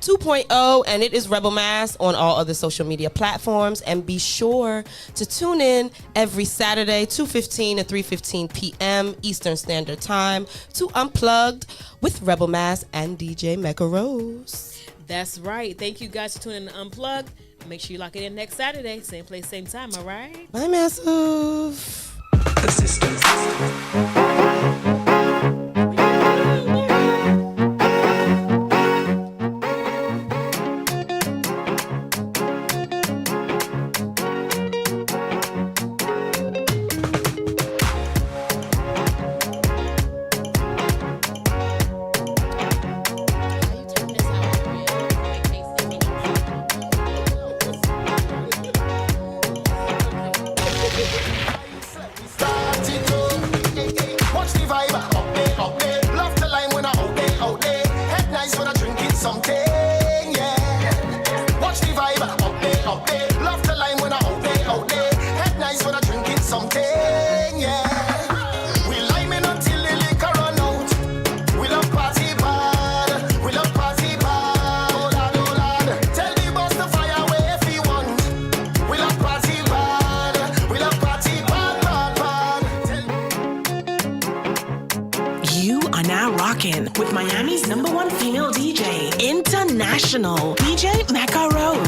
2.0. And it is Rebel Mass on all other social media platforms. And be sure to tune in every Saturday, 2:15 to 3:15 p.m. Eastern Standard Time to Unplugged with Rebel Mass and DJ Mekka Rose. That's right. Thank you guys for tuning in to Unplugged. Make sure you lock it in next Saturday. Same place, same time. All right? Bye, Massive. Watch the vibe, up there. Love the line when I out there. Head nice when I drinking something, yeah. Watch the vibe, up there. Love the line when I out there. Head nice when I drinking something, yeah. We liming until the liquor run out. We love party bad, we love party bad. Oh lad, tell the boss to fire away if he want. We love party bad, we love party bad, bad, bad. You are now rocking with Miami's #1 female DJ, international DJ Mekka Rose.